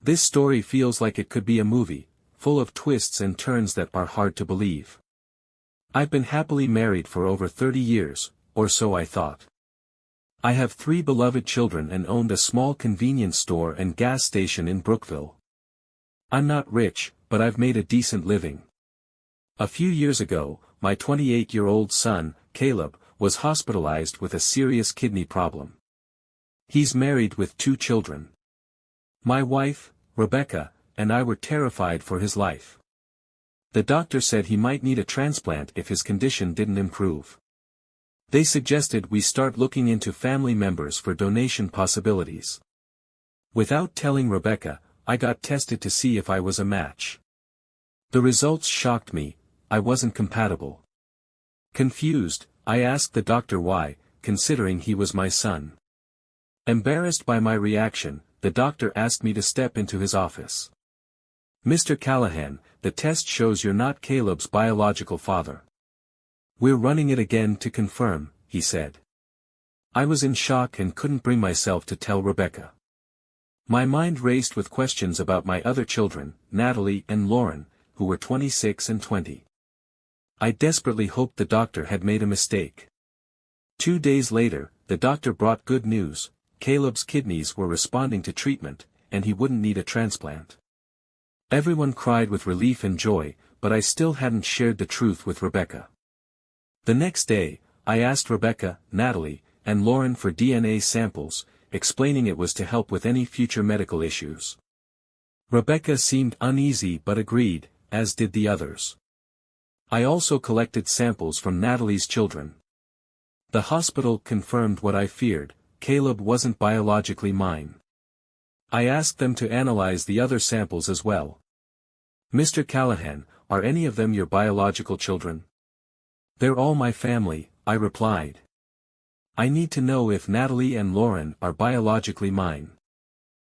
This story feels like it could be a movie, full of twists and turns that are hard to believe. I've been happily married for over 30 years, or so I thought. I have 3 beloved children and owned a small convenience store and gas station in Brookville. I'm not rich, but I've made a decent living. A few years ago, my 28-year-old son, Caleb, was hospitalized with a serious kidney problem. He's married with 2 children. My wife, Rebecca, and I were terrified for his life. The doctor said he might need a transplant if his condition didn't improve. They suggested we start looking into family members for donation possibilities. Without telling Rebecca, I got tested to see if I was a match. The results shocked me. I wasn't compatible. Confused, I asked the doctor why, considering he was my son. Embarrassed by my reaction, the doctor asked me to step into his office. "Mr. Callahan, the test shows you're not Caleb's biological father. We're running it again to confirm," he said. I was in shock and couldn't bring myself to tell Rebecca. My mind raced with questions about my other children, Natalie and Lauren, who were 26 and 20. I desperately hoped the doctor had made a mistake. 2 days later, the doctor brought good news. Caleb's kidneys were responding to treatment, and he wouldn't need a transplant. Everyone cried with relief and joy, but I still hadn't shared the truth with Rebecca. The next day, I asked Rebecca, Natalie, and Lauren for DNA samples, explaining it was to help with any future medical issues. Rebecca seemed uneasy but agreed, as did the others. I also collected samples from Natalie's children. The hospital confirmed what I feared: Caleb wasn't biologically mine. I asked them to analyze the other samples as well. "Mr. Callahan, are any of them your biological children?" "They're all my family," I replied. "I need to know if Natalie and Lauren are biologically mine."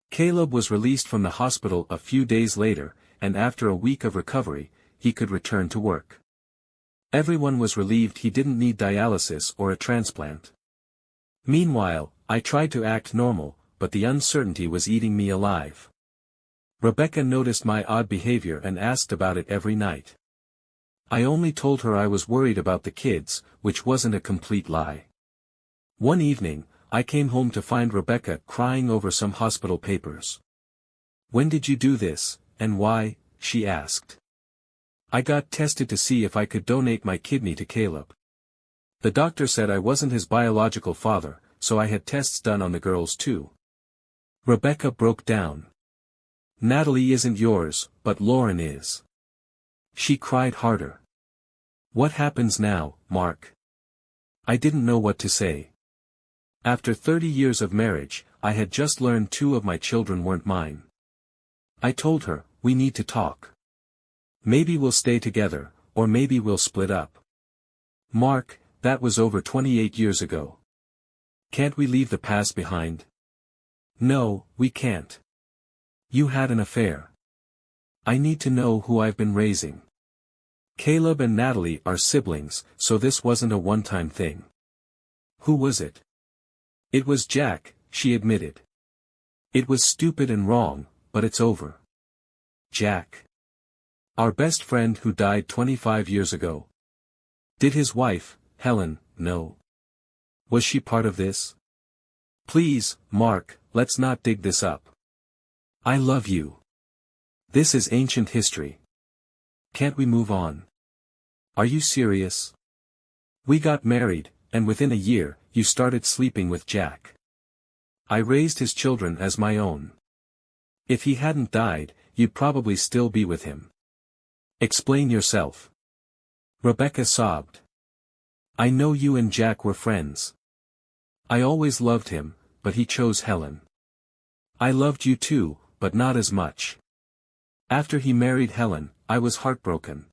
Caleb was released from the hospital a few days later, and after a week of recovery, he could return to work. Everyone was relieved he didn't need dialysis or a transplant. Meanwhile, I tried to act normal, but the uncertainty was eating me alive. Rebecca noticed my odd behavior and asked about it every night. I only told her I was worried about the kids, which wasn't a complete lie. One evening, I came home to find Rebecca crying over some hospital papers. "When did you do this, and why?" she asked. "I got tested to see if I could donate my kidney to Caleb. The doctor said I wasn't his biological father, so I had tests done on the girls too." Rebecca broke down. "Natalie isn't yours, but Lauren is." She cried harder. "What happens now, Mark?" I didn't know what to say. After 30 years of marriage, I had just learned 2 of my children weren't mine. I told her, "We need to talk. Maybe we'll stay together, or maybe we'll split up." "Mark, that was over 28 years ago. Can't we leave the past behind?" "No, we can't. You had an affair. I need to know who I've been raising. Caleb and Natalie are siblings, so this wasn't a one-time thing." "Who was it?" "It was Jack," she admitted. "It was stupid and wrong, but it's over." "Jack? Our best friend who died 25 years ago. Did his wife, Helen, know? Was she part of this?" "Please, Mark, let's not dig this up. I love you. This is ancient history. Can't we move on?" "Are you serious? We got married, and within a year, you started sleeping with Jack. I raised his children as my own. If he hadn't died, you'd probably still be with him. Explain yourself." Rebecca sobbed. "I know you and Jack were friends. I always loved him, but he chose Helen. I loved you too, but not as much. After he married Helen, I was heartbroken.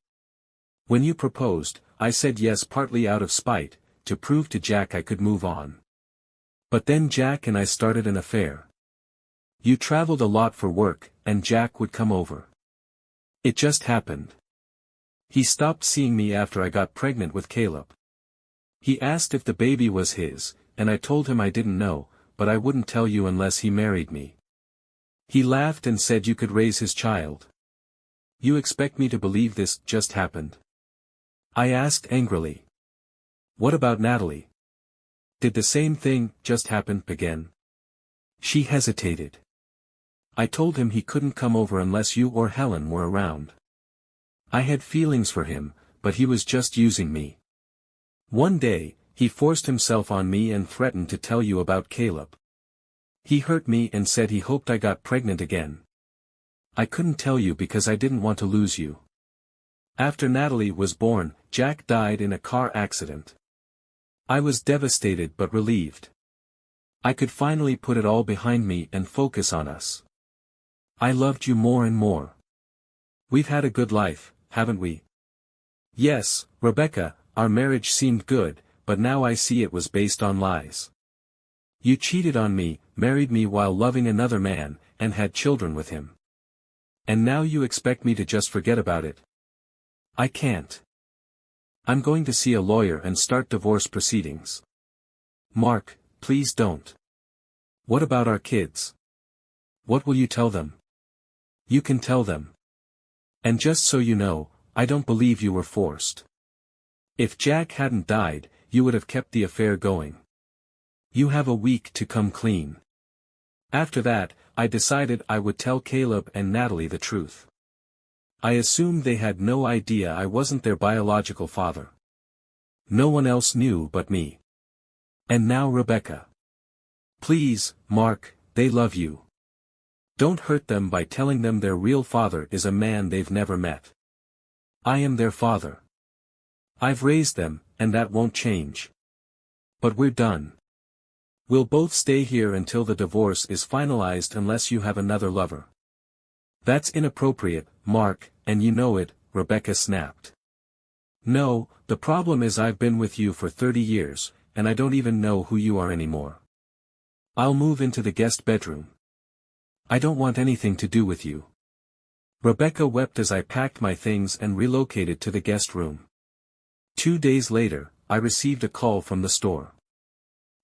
When you proposed, I said yes partly out of spite, to prove to Jack I could move on. But then Jack and I started an affair. You traveled a lot for work, and Jack would come over. It just happened. He stopped seeing me after I got pregnant with Caleb. He asked if the baby was his, and I told him I didn't know, but I wouldn't tell you unless he married me. He laughed and said you could raise his child. You expect me to believe this just happened? I asked angrily. What about Natalie? Did the same thing just happen again? She hesitated. I told him he couldn't come over unless you or Helen were around. I had feelings for him, but he was just using me. One day, he forced himself on me and threatened to tell you about Caleb. He hurt me and said he hoped I got pregnant again. I couldn't tell you because I didn't want to lose you. After Natalie was born, Jack died in a car accident. I was devastated but relieved. I could finally put it all behind me and focus on us. I loved you more and more. We've had a good life, haven't we? Yes, Rebecca, our marriage seemed good, but now I see it was based on lies. You cheated on me, married me while loving another man, and had children with him. And now you expect me to just forget about it? I can't. I'm going to see a lawyer and start divorce proceedings. Mark, please don't. What about our kids? What will you tell them? You can tell them. And just so you know, I don't believe you were forced. If Jack hadn't died, you would have kept the affair going. You have a week to come clean. After that, I decided I would tell Caleb and Natalie the truth. I assumed they had no idea I wasn't their biological father. No one else knew but me. And now Rebecca. Please, Mark, they love you. Don't hurt them by telling them their real father is a man they've never met. I am their father. I've raised them, and that won't change. But we're done. We'll both stay here until the divorce is finalized unless you have another lover. That's inappropriate, Mark, and you know it, Rebecca snapped. No, the problem is I've been with you for 30 years, and I don't even know who you are anymore. I'll move into the guest bedroom. I don't want anything to do with you. Rebecca wept as I packed my things and relocated to the guest room. 2 days later, I received a call from the store.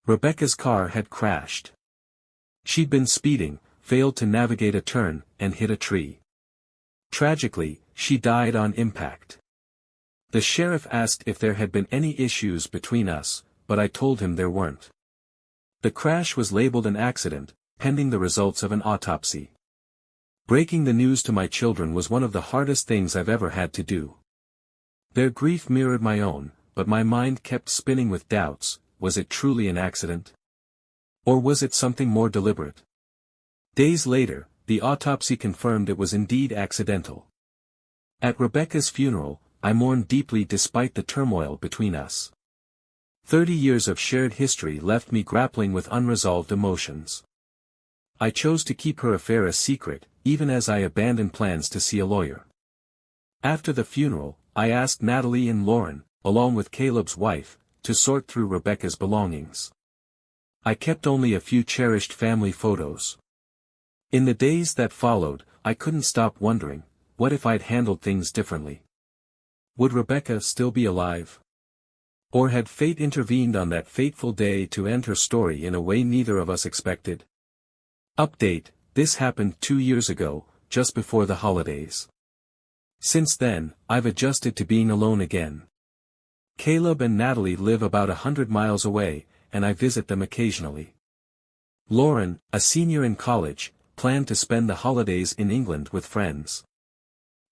Rebecca's car had crashed. She'd been speeding, failed to navigate a turn, and hit a tree. Tragically, she died on impact. The sheriff asked if there had been any issues between us, but I told him there weren't. The crash was labeled an accident, pending the results of an autopsy. Breaking the news to my children was one of the hardest things I've ever had to do. Their grief mirrored my own, but my mind kept spinning with doubts. Was it truly an accident? Or was it something more deliberate? Days later, the autopsy confirmed it was indeed accidental. At Rebecca's funeral, I mourned deeply despite the turmoil between us. 30 years of shared history left me grappling with unresolved emotions. I chose to keep her affair a secret, even as I abandoned plans to see a lawyer. After the funeral, I asked Natalie and Lauren, along with Caleb's wife, to sort through Rebecca's belongings. I kept only a few cherished family photos. In the days that followed, I couldn't stop wondering, what if I'd handled things differently? Would Rebecca still be alive? Or had fate intervened on that fateful day to end her story in a way neither of us expected? Update: this happened 2 years ago, just before the holidays. Since then, I've adjusted to being alone again. Caleb and Natalie live about 100 miles away, and I visit them occasionally. Lauren, a senior in college, planned to spend the holidays in England with friends.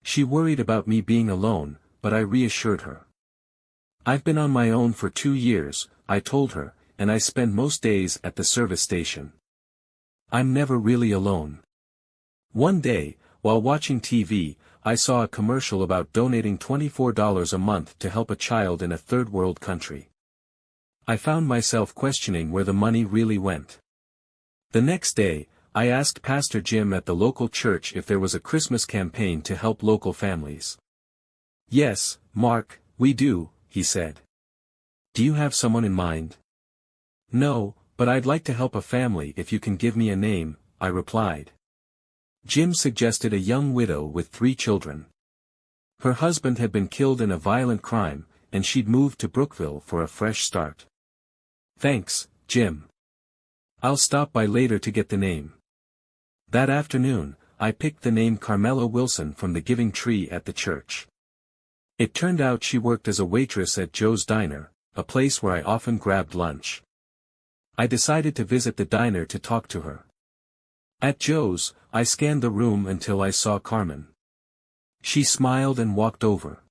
She worried about me being alone, but I reassured her. I've been on my own for 2 years, I told her, and I spend most days at the service station. I'm never really alone. One day, while watching TV, I saw a commercial about donating $24 a month to help a child in a third world country. I found myself questioning where the money really went. The next day, I asked Pastor Jim at the local church if there was a Christmas campaign to help local families. Yes, Mark, we do, he said. Do you have someone in mind? No, but I'd like to help a family if you can give me a name, I replied. Jim suggested a young widow with 3 children. Her husband had been killed in a violent crime, and she'd moved to Brookville for a fresh start. Thanks, Jim. I'll stop by later to get the name. That afternoon, I picked the name Carmela Wilson from the giving tree at the church. It turned out she worked as a waitress at Joe's Diner, a place where I often grabbed lunch. I decided to visit the diner to talk to her. At Joe's, I scanned the room until I saw Carmen. She smiled and walked over.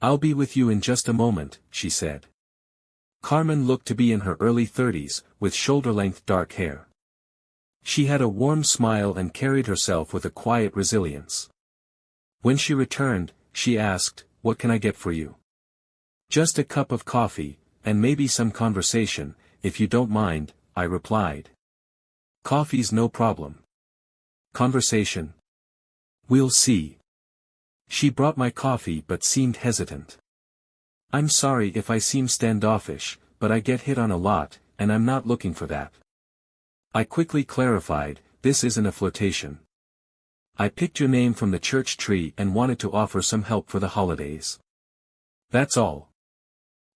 "I'll be with you in just a moment," she said. Carmen looked to be in her early 30s, with shoulder-length dark hair. She had a warm smile and carried herself with a quiet resilience. When she returned, she asked, "What can I get for you?" "Just a cup of coffee, and maybe some conversation, if you don't mind," I replied. "Coffee's no problem. Conversation? We'll see." She brought my coffee but seemed hesitant. "I'm sorry if I seem standoffish, but I get hit on a lot, and I'm not looking for that." I quickly clarified, "This isn't a flirtation. I picked your name from the church tree and wanted to offer some help for the holidays. That's all."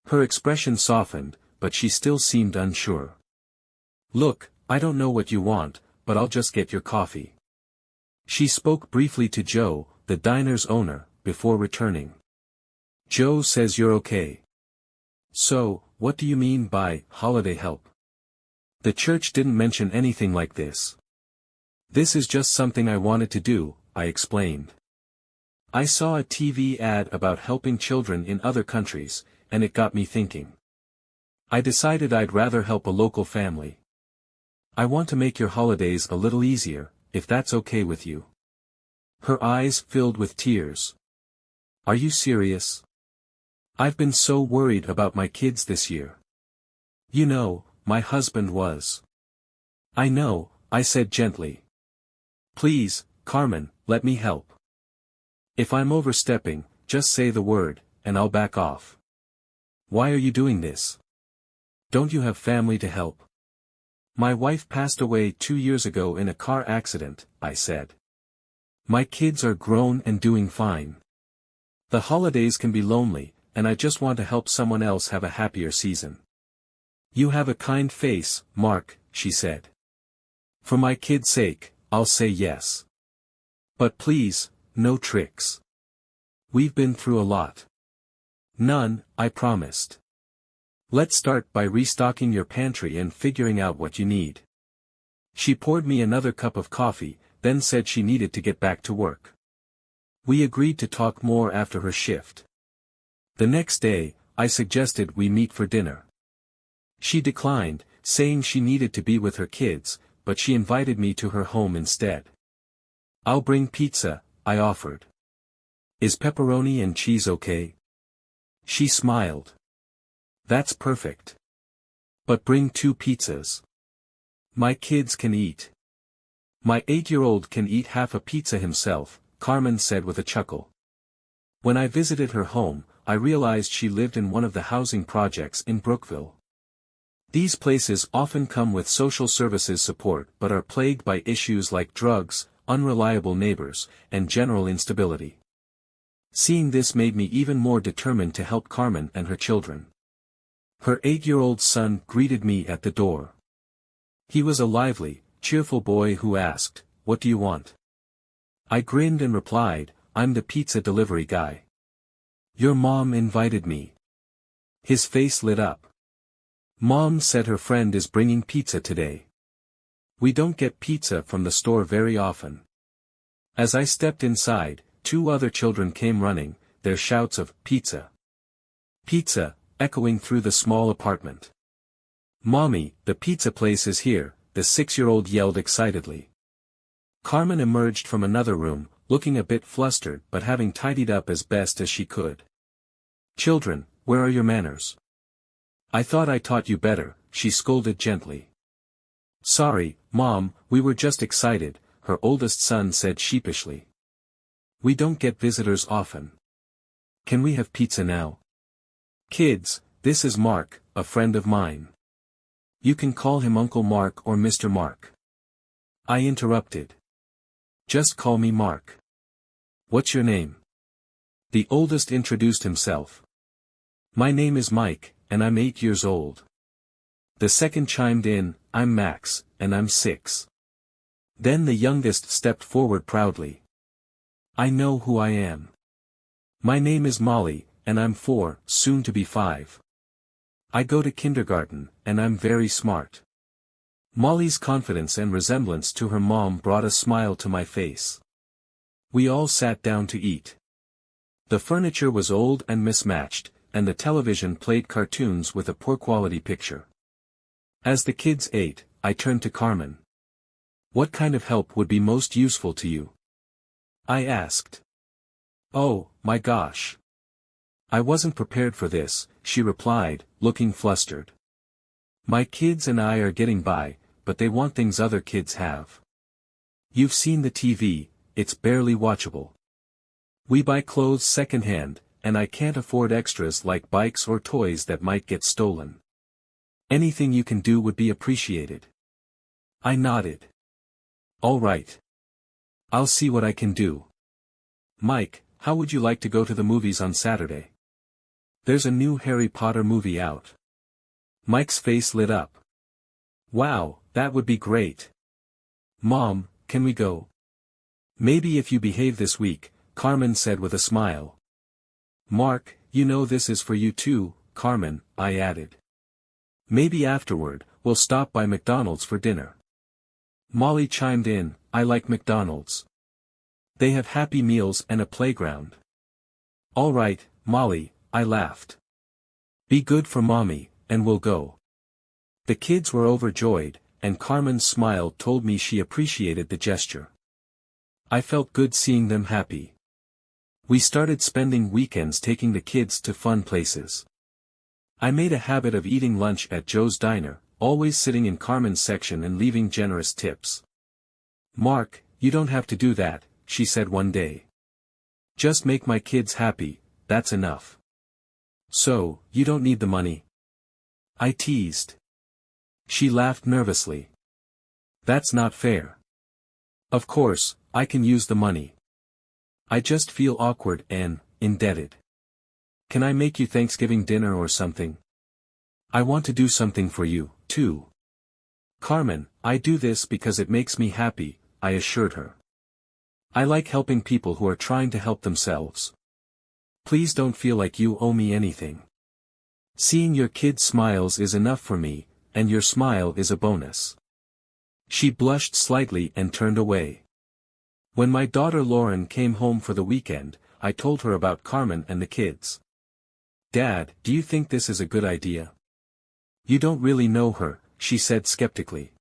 Her expression softened, but she still seemed unsure. "Look, I don't know what you want, but I'll just get your coffee." She spoke briefly to Joe, the diner's owner, before returning. "Joe says you're okay. So, what do you mean by holiday help? The church didn't mention anything like this." "This is just something I wanted to do," I explained. "I saw a TV ad about helping children in other countries, and it got me thinking. I decided I'd rather help a local family. I want to make your holidays a little easier, if that's okay with you." Her eyes filled with tears. "Are you serious? I've been so worried about my kids this year. You know, my husband was." "I know," I said gently. "Please, Carmen, let me help. If I'm overstepping, just say the word, and I'll back off." "Why are you doing this? Don't you have family to help?" "My wife passed away 2 years ago in a car accident," I said. "My kids are grown and doing fine. The holidays can be lonely, and I just want to help someone else have a happier season." "You have a kind face, Mark," she said. "For my kid's sake, I'll say yes. But please, no tricks. We've been through a lot." "None," I promised. "Let's start by restocking your pantry and figuring out what you need." She poured me another cup of coffee, then said she needed to get back to work. We agreed to talk more after her shift. The next day, I suggested we meet for dinner. She declined, saying she needed to be with her kids, but she invited me to her home instead. "I'll bring pizza," I offered. "Is pepperoni and cheese okay?" She smiled. "That's perfect. But bring 2 pizzas. My kids can eat." "My 8-year-old can eat half a pizza himself," Carmen said with a chuckle. When I visited her home, I realized she lived in one of the housing projects in Brookville. These places often come with social services support but are plagued by issues like drugs, unreliable neighbors, and general instability. Seeing this made me even more determined to help Carmen and her children. Her 8-year-old son greeted me at the door. He was a lively, cheerful boy who asked, "What do you want?" I grinned and replied, "I'm the pizza delivery guy. Your mom invited me." His face lit up. "Mom said her friend is bringing pizza today. We don't get pizza from the store very often." As I stepped inside, 2 other children came running, their shouts of "Pizza! Pizza!" echoing through the small apartment. "Mommy, the pizza place is here," the 6-year-old yelled excitedly. Carmen emerged from another room, looking a bit flustered but having tidied up as best as she could. "Children, where are your manners? I thought I taught you better," she scolded gently. "Sorry, Mom, we were just excited," her oldest son said sheepishly. "We don't get visitors often. Can we have pizza now?" "Kids, this is Mark, a friend of mine. You can call him Uncle Mark or Mr. Mark." I interrupted. "Just call me Mark." "What's your name?" The oldest introduced himself. "My name is Mike, and I'm 8 years old." The second chimed in, "I'm Max, and I'm 6. Then the youngest stepped forward proudly. I know who I am. My name is Molly, and I'm 4, soon to be 5. I go to kindergarten, and I'm very smart. Molly's confidence and resemblance to her mom brought a smile to my face. We all sat down to eat. The furniture was old and mismatched, and the television played cartoons with a poor quality picture. As the kids ate, I turned to Carmen. What kind of help would be most useful to you? I asked. Oh, my gosh. I wasn't prepared for this, she replied, looking flustered. My kids and I are getting by, but they want things other kids have. You've seen the TV, it's barely watchable. We buy clothes secondhand, and I can't afford extras like bikes or toys that might get stolen. Anything you can do would be appreciated. I nodded. All right. I'll see what I can do. Mike, how would you like to go to the movies on Saturday? There's a new Harry Potter movie out. Mike's face lit up. Wow, that would be great. Mom, can we go? Maybe if you behave this week, Carmen said with a smile. Mark, you know this is for you too, Carmen, I added. Maybe afterward, we'll stop by McDonald's for dinner. Molly chimed in, I like McDonald's. They have Happy Meals and a playground. All right, Molly, I laughed. Be good for Mommy, and we'll go. The kids were overjoyed, and Carmen's smile told me she appreciated the gesture. I felt good seeing them happy. We started spending weekends taking the kids to fun places. I made a habit of eating lunch at Joe's Diner, always sitting in Carmen's section and leaving generous tips. Mark, you don't have to do that, she said one day. Just make my kids happy, that's enough. So, you don't need the money? I teased. She laughed nervously. That's not fair. Of course, I can use the money. I just feel awkward and indebted. Can I make you Thanksgiving dinner or something? I want to do something for you, too. Carmen, I do this because it makes me happy, I assured her. I like helping people who are trying to help themselves. Please don't feel like you owe me anything. Seeing your kids' smiles is enough for me, and your smile is a bonus. She blushed slightly and turned away. When my daughter Lauren came home for the weekend, I told her about Carmen and the kids. Dad, do you think this is a good idea? You don't really know her, she said skeptically.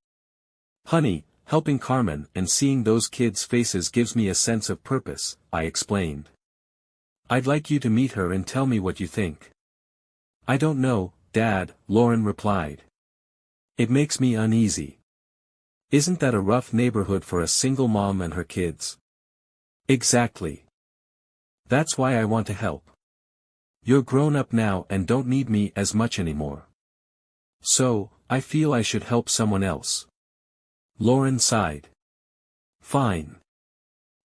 Honey, helping Carmen and seeing those kids' faces gives me a sense of purpose, I explained. I'd like you to meet her and tell me what you think. I don't know, Dad, Lauren replied. It makes me uneasy. Isn't that a rough neighborhood for a single mom and her kids? Exactly. That's why I want to help. You're grown up now and don't need me as much anymore. So, I feel I should help someone else. Lauren sighed. Fine.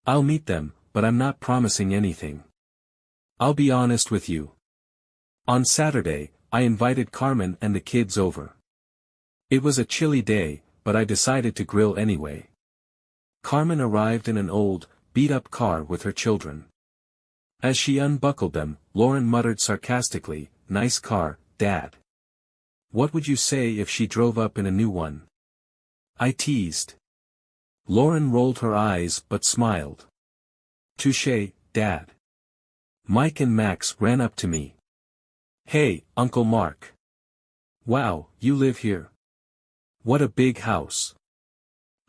I'll meet them, but I'm not promising anything. I'll be honest with you. On Saturday, I invited Carmen and the kids over. It was a chilly day, but I decided to grill anyway. Carmen arrived in an old, beat-up car with her children. As she unbuckled them, Lauren muttered sarcastically, "Nice car, Dad. What would you say if she drove up in a new one?" I teased. Lauren rolled her eyes but smiled. Touché, Dad. Mike and Max ran up to me. Hey, Uncle Mark. Wow, you live here. What a big house.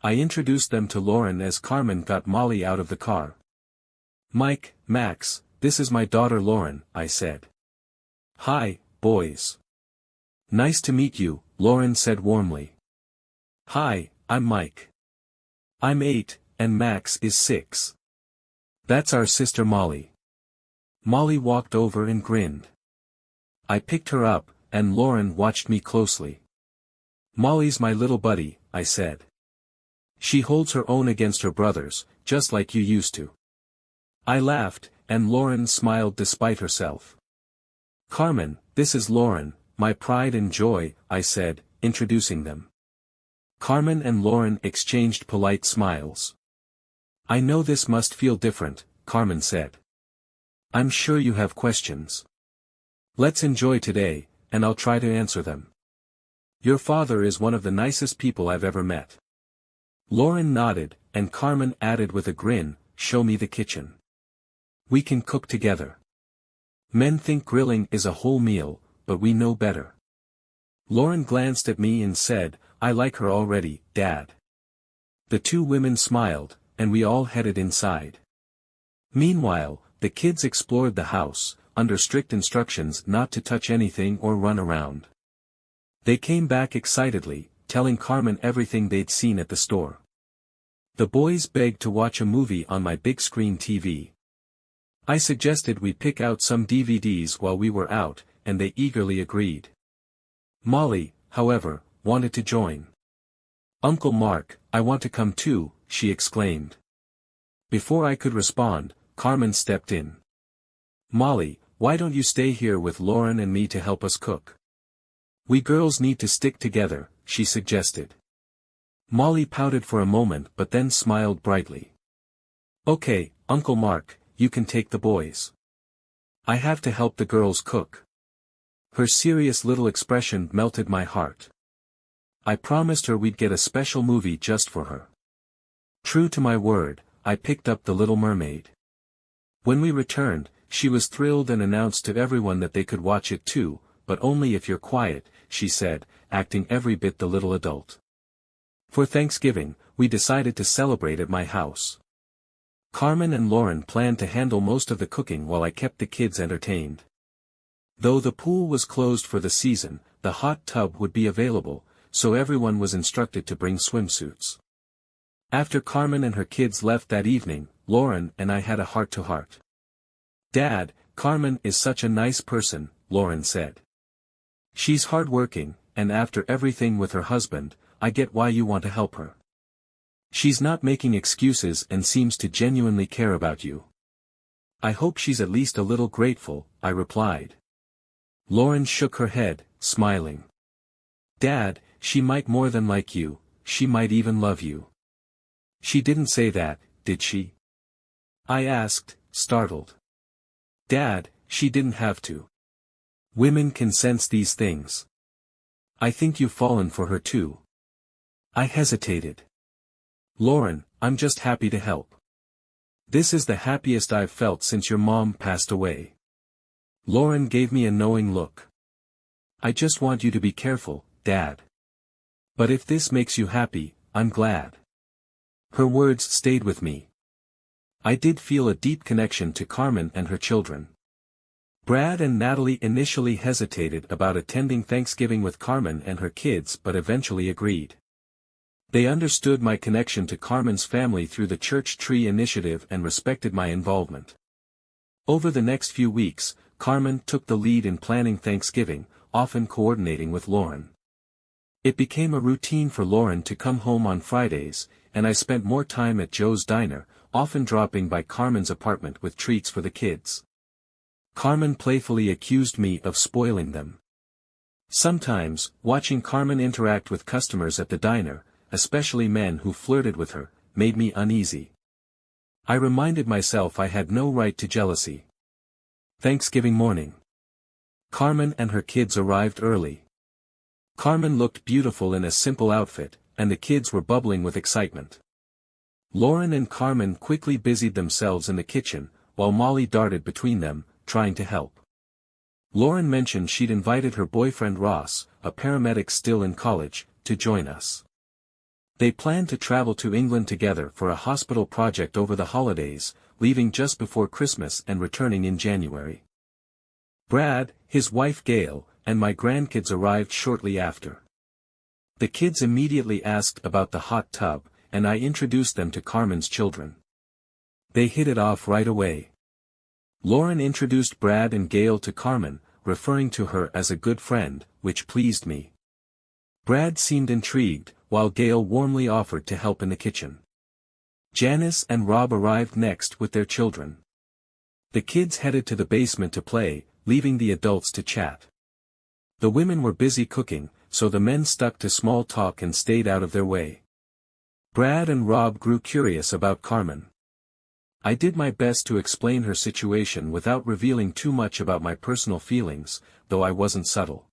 I introduced them to Lauren as Carmen got Molly out of the car. Mike, Max, this is my daughter Lauren, I said. Hi, boys. Nice to meet you, Lauren said warmly. Hi, I'm Mike. I'm 8, and Max is 6. That's our sister Molly. Molly walked over and grinned. I picked her up, and Lauren watched me closely. Molly's my little buddy, I said. She holds her own against her brothers, just like you used to. I laughed, and Lauren smiled despite herself. Carmen, this is Lauren, my pride and joy, I said, introducing them. Carmen and Lauren exchanged polite smiles. "I know this must feel different," Carmen said. "I'm sure you have questions. Let's enjoy today, and I'll try to answer them. Your father is one of the nicest people I've ever met." Lauren nodded, and Carmen added with a grin, "Show me the kitchen. We can cook together. Men think grilling is a whole meal, but we know better." Lauren glanced at me and said, "I like her already, Dad." The two women smiled, and we all headed inside. Meanwhile, the kids explored the house, under strict instructions not to touch anything or run around. They came back excitedly, telling Carmen everything they'd seen at the store. The boys begged to watch a movie on my big screen TV. I suggested we pick out some DVDs while we were out, and they eagerly agreed. Molly, however, wanted to join. "Uncle Mark, I want to come too," she exclaimed. Before I could respond, Carmen stepped in. "Molly, why don't you stay here with Lauren and me to help us cook? We girls need to stick together," she suggested. Molly pouted for a moment but then smiled brightly. "Okay, Uncle Mark, you can take the boys. I have to help the girls cook." Her serious little expression melted my heart. I promised her we'd get a special movie just for her. True to my word, I picked up The Little Mermaid. When we returned, she was thrilled and announced to everyone that they could watch it too, but only if you're quiet, she said, acting every bit the little adult. For Thanksgiving, we decided to celebrate at my house. Carmen and Lauren planned to handle most of the cooking while I kept the kids entertained. Though the pool was closed for the season, the hot tub would be available, so everyone was instructed to bring swimsuits. After Carmen and her kids left that evening, Lauren and I had a heart-to-heart. "Dad, Carmen is such a nice person," Lauren said. "She's hard-working, and after everything with her husband, I get why you want to help her. She's not making excuses and seems to genuinely care about you." "I hope she's at least a little grateful," I replied. Lauren shook her head, smiling. "Dad, she might more than like you, she might even love you." "She didn't say that, did she?" I asked, startled. "Dad, she didn't have to. Women can sense these things. I think you've fallen for her too." I hesitated. "Lauren, I'm just happy to help. This is the happiest I've felt since your mom passed away." Lauren gave me a knowing look. "I just want you to be careful, Dad. But if this makes you happy, I'm glad." Her words stayed with me. I did feel a deep connection to Carmen and her children. Brad and Natalie initially hesitated about attending Thanksgiving with Carmen and her kids but eventually agreed. They understood my connection to Carmen's family through the Church Tree Initiative and respected my involvement. Over the next few weeks, Carmen took the lead in planning Thanksgiving, often coordinating with Lauren. It became a routine for Lauren to come home on Fridays, and I spent more time at Joe's Diner, often dropping by Carmen's apartment with treats for the kids. Carmen playfully accused me of spoiling them. Sometimes, watching Carmen interact with customers at the diner, especially men who flirted with her, made me uneasy. I reminded myself I had no right to jealousy. Thanksgiving morning. Carmen and her kids arrived early. Carmen looked beautiful in a simple outfit, and the kids were bubbling with excitement. Lauren and Carmen quickly busied themselves in the kitchen, while Molly darted between them, trying to help. Lauren mentioned she'd invited her boyfriend Ross, a paramedic still in college, to join us. They planned to travel to England together for a hospital project over the holidays, leaving just before Christmas and returning in January. Brad, his wife Gail, and my grandkids arrived shortly after. The kids immediately asked about the hot tub, and I introduced them to Carmen's children. They hit it off right away. Lauren introduced Brad and Gail to Carmen, referring to her as a good friend, which pleased me. Brad seemed intrigued, while Gail warmly offered to help in the kitchen. Janice and Rob arrived next with their children. The kids headed to the basement to play, leaving the adults to chat. The women were busy cooking, so the men stuck to small talk and stayed out of their way. Brad and Rob grew curious about Carmen. I did my best to explain her situation without revealing too much about my personal feelings, though I wasn't subtle.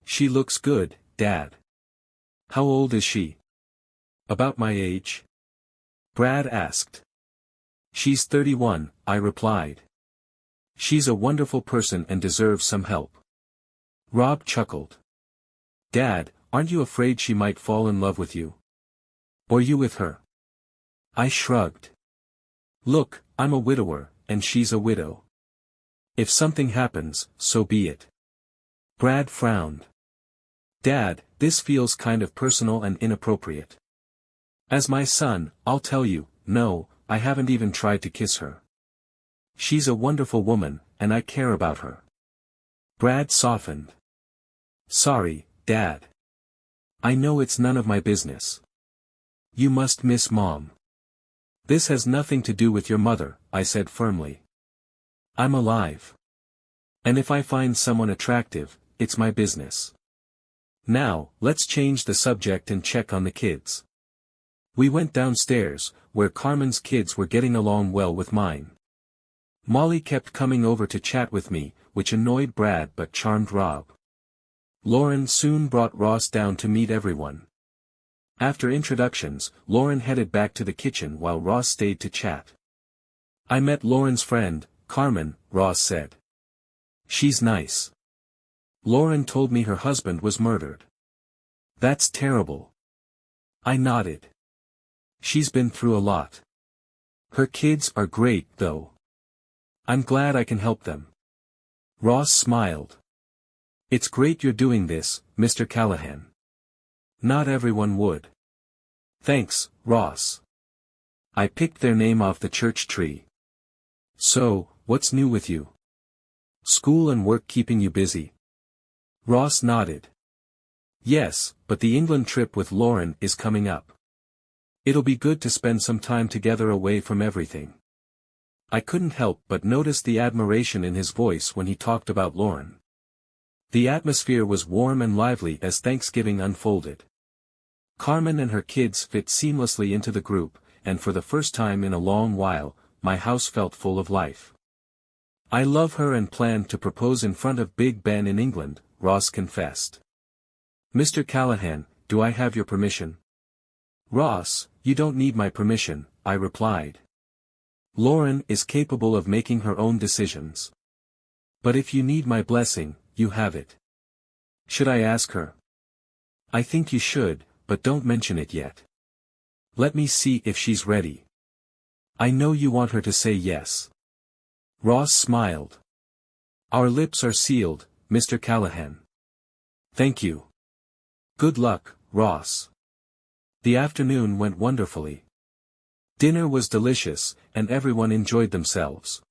"She looks good, Dad." "How old is she?" "About my age?" Brad asked. "She's 31, I replied. "She's a wonderful person and deserves some help." Rob chuckled. "Dad, aren't you afraid she might fall in love with you? Or you with her?" I shrugged. "Look, I'm a widower, and she's a widow. If something happens, so be it." Brad frowned. "Dad, this feels kind of personal and inappropriate. As my son, I'll tell you, no, I haven't even tried to kiss her. She's a wonderful woman, and I care about her." Brad softened. "Sorry, Dad. I know it's none of my business. You must miss Mom." "This has nothing to do with your mother," I said firmly. "I'm alive. And if I find someone attractive, it's my business. Now, let's change the subject and check on the kids." We went downstairs, where Carmen's kids were getting along well with mine. Molly kept coming over to chat with me, which annoyed Brad but charmed Rob. Lauren soon brought Ross down to meet everyone. After introductions, Lauren headed back to the kitchen while Ross stayed to chat. "I met Lauren's friend, Carmen," Ross said. "She's nice. Lauren told me her husband was murdered." "That's terrible." I nodded. "She's been through a lot. Her kids are great, though. I'm glad I can help them." Ross smiled. "It's great you're doing this, Mr. Callahan. Not everyone would." "Thanks, Ross. I picked their name off the church tree." "So, what's new with you? School and work keeping you busy?" Ross nodded. "Yes, but the England trip with Lauren is coming up. It'll be good to spend some time together away from everything." I couldn't help but notice the admiration in his voice when he talked about Lauren. The atmosphere was warm and lively as Thanksgiving unfolded. Carmen and her kids fit seamlessly into the group, and for the first time in a long while, my house felt full of life. "I love her and planned to propose in front of Big Ben in England," Ross confessed. "Mr. Callahan, do I have your permission?" "Ross, you don't need my permission," I replied. "Lauren is capable of making her own decisions. But if you need my blessing, you have it." "Should I ask her?" "I think you should, but don't mention it yet. Let me see if she's ready. I know you want her to say yes." Ross smiled. "Our lips are sealed, Mr. Callahan." "Thank you. Good luck, Ross." The afternoon went wonderfully. Dinner was delicious, and everyone enjoyed themselves.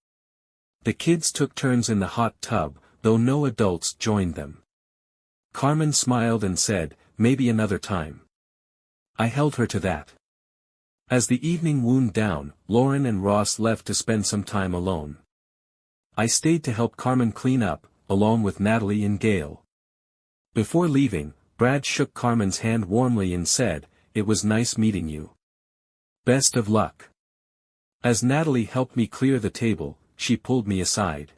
The kids took turns in the hot tub, though no adults joined them. Carmen smiled and said, "Maybe another time." I held her to that. As the evening wound down, Lauren and Ross left to spend some time alone. I stayed to help Carmen clean up, along with Natalie and Gail. Before leaving, Brad shook Carmen's hand warmly and said, "It was nice meeting you. Best of luck." As Natalie helped me clear the table, she pulled me aside.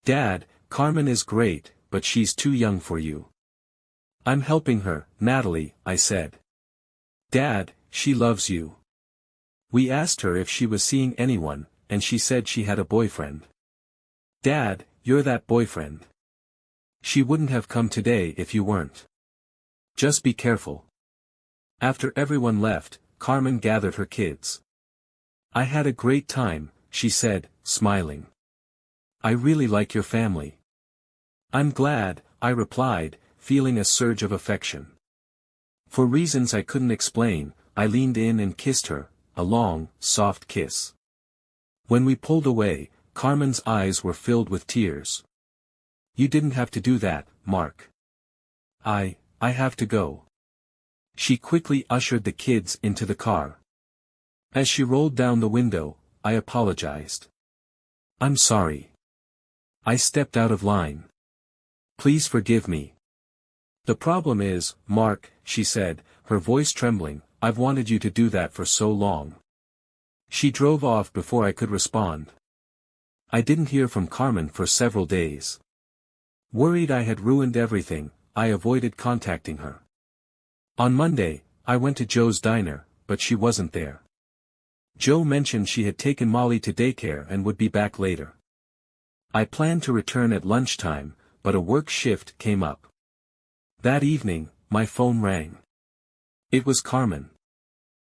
"Dad, Carmen is great, but she's too young for you." "I'm helping her, Natalie," I said. "Dad, she loves you." We asked her if she was seeing anyone, and she said she had a boyfriend. "Dad, you're that boyfriend. She wouldn't have come today if you weren't. Just be careful." After everyone left, Carmen gathered her kids. "I had a great time," she said, smiling. "I really like your family." "I'm glad," I replied, feeling a surge of affection. For reasons I couldn't explain, I leaned in and kissed her, a long, soft kiss. When we pulled away, Carmen's eyes were filled with tears. "You didn't have to do that, Mark. I have to go." She quickly ushered the kids into the car. As she rolled down the window, I apologized. "I'm sorry. I stepped out of line. Please forgive me." The problem is, Mark, she said, her voice trembling, I've wanted you to do that for so long. She drove off before I could respond. I didn't hear from Carmen for several days. Worried I had ruined everything, I avoided contacting her. On Monday, I went to Joe's diner, but she wasn't there. Joe mentioned she had taken Molly to daycare and would be back later. I planned to return at lunchtime, but a work shift came up. That evening, my phone rang. It was Carmen.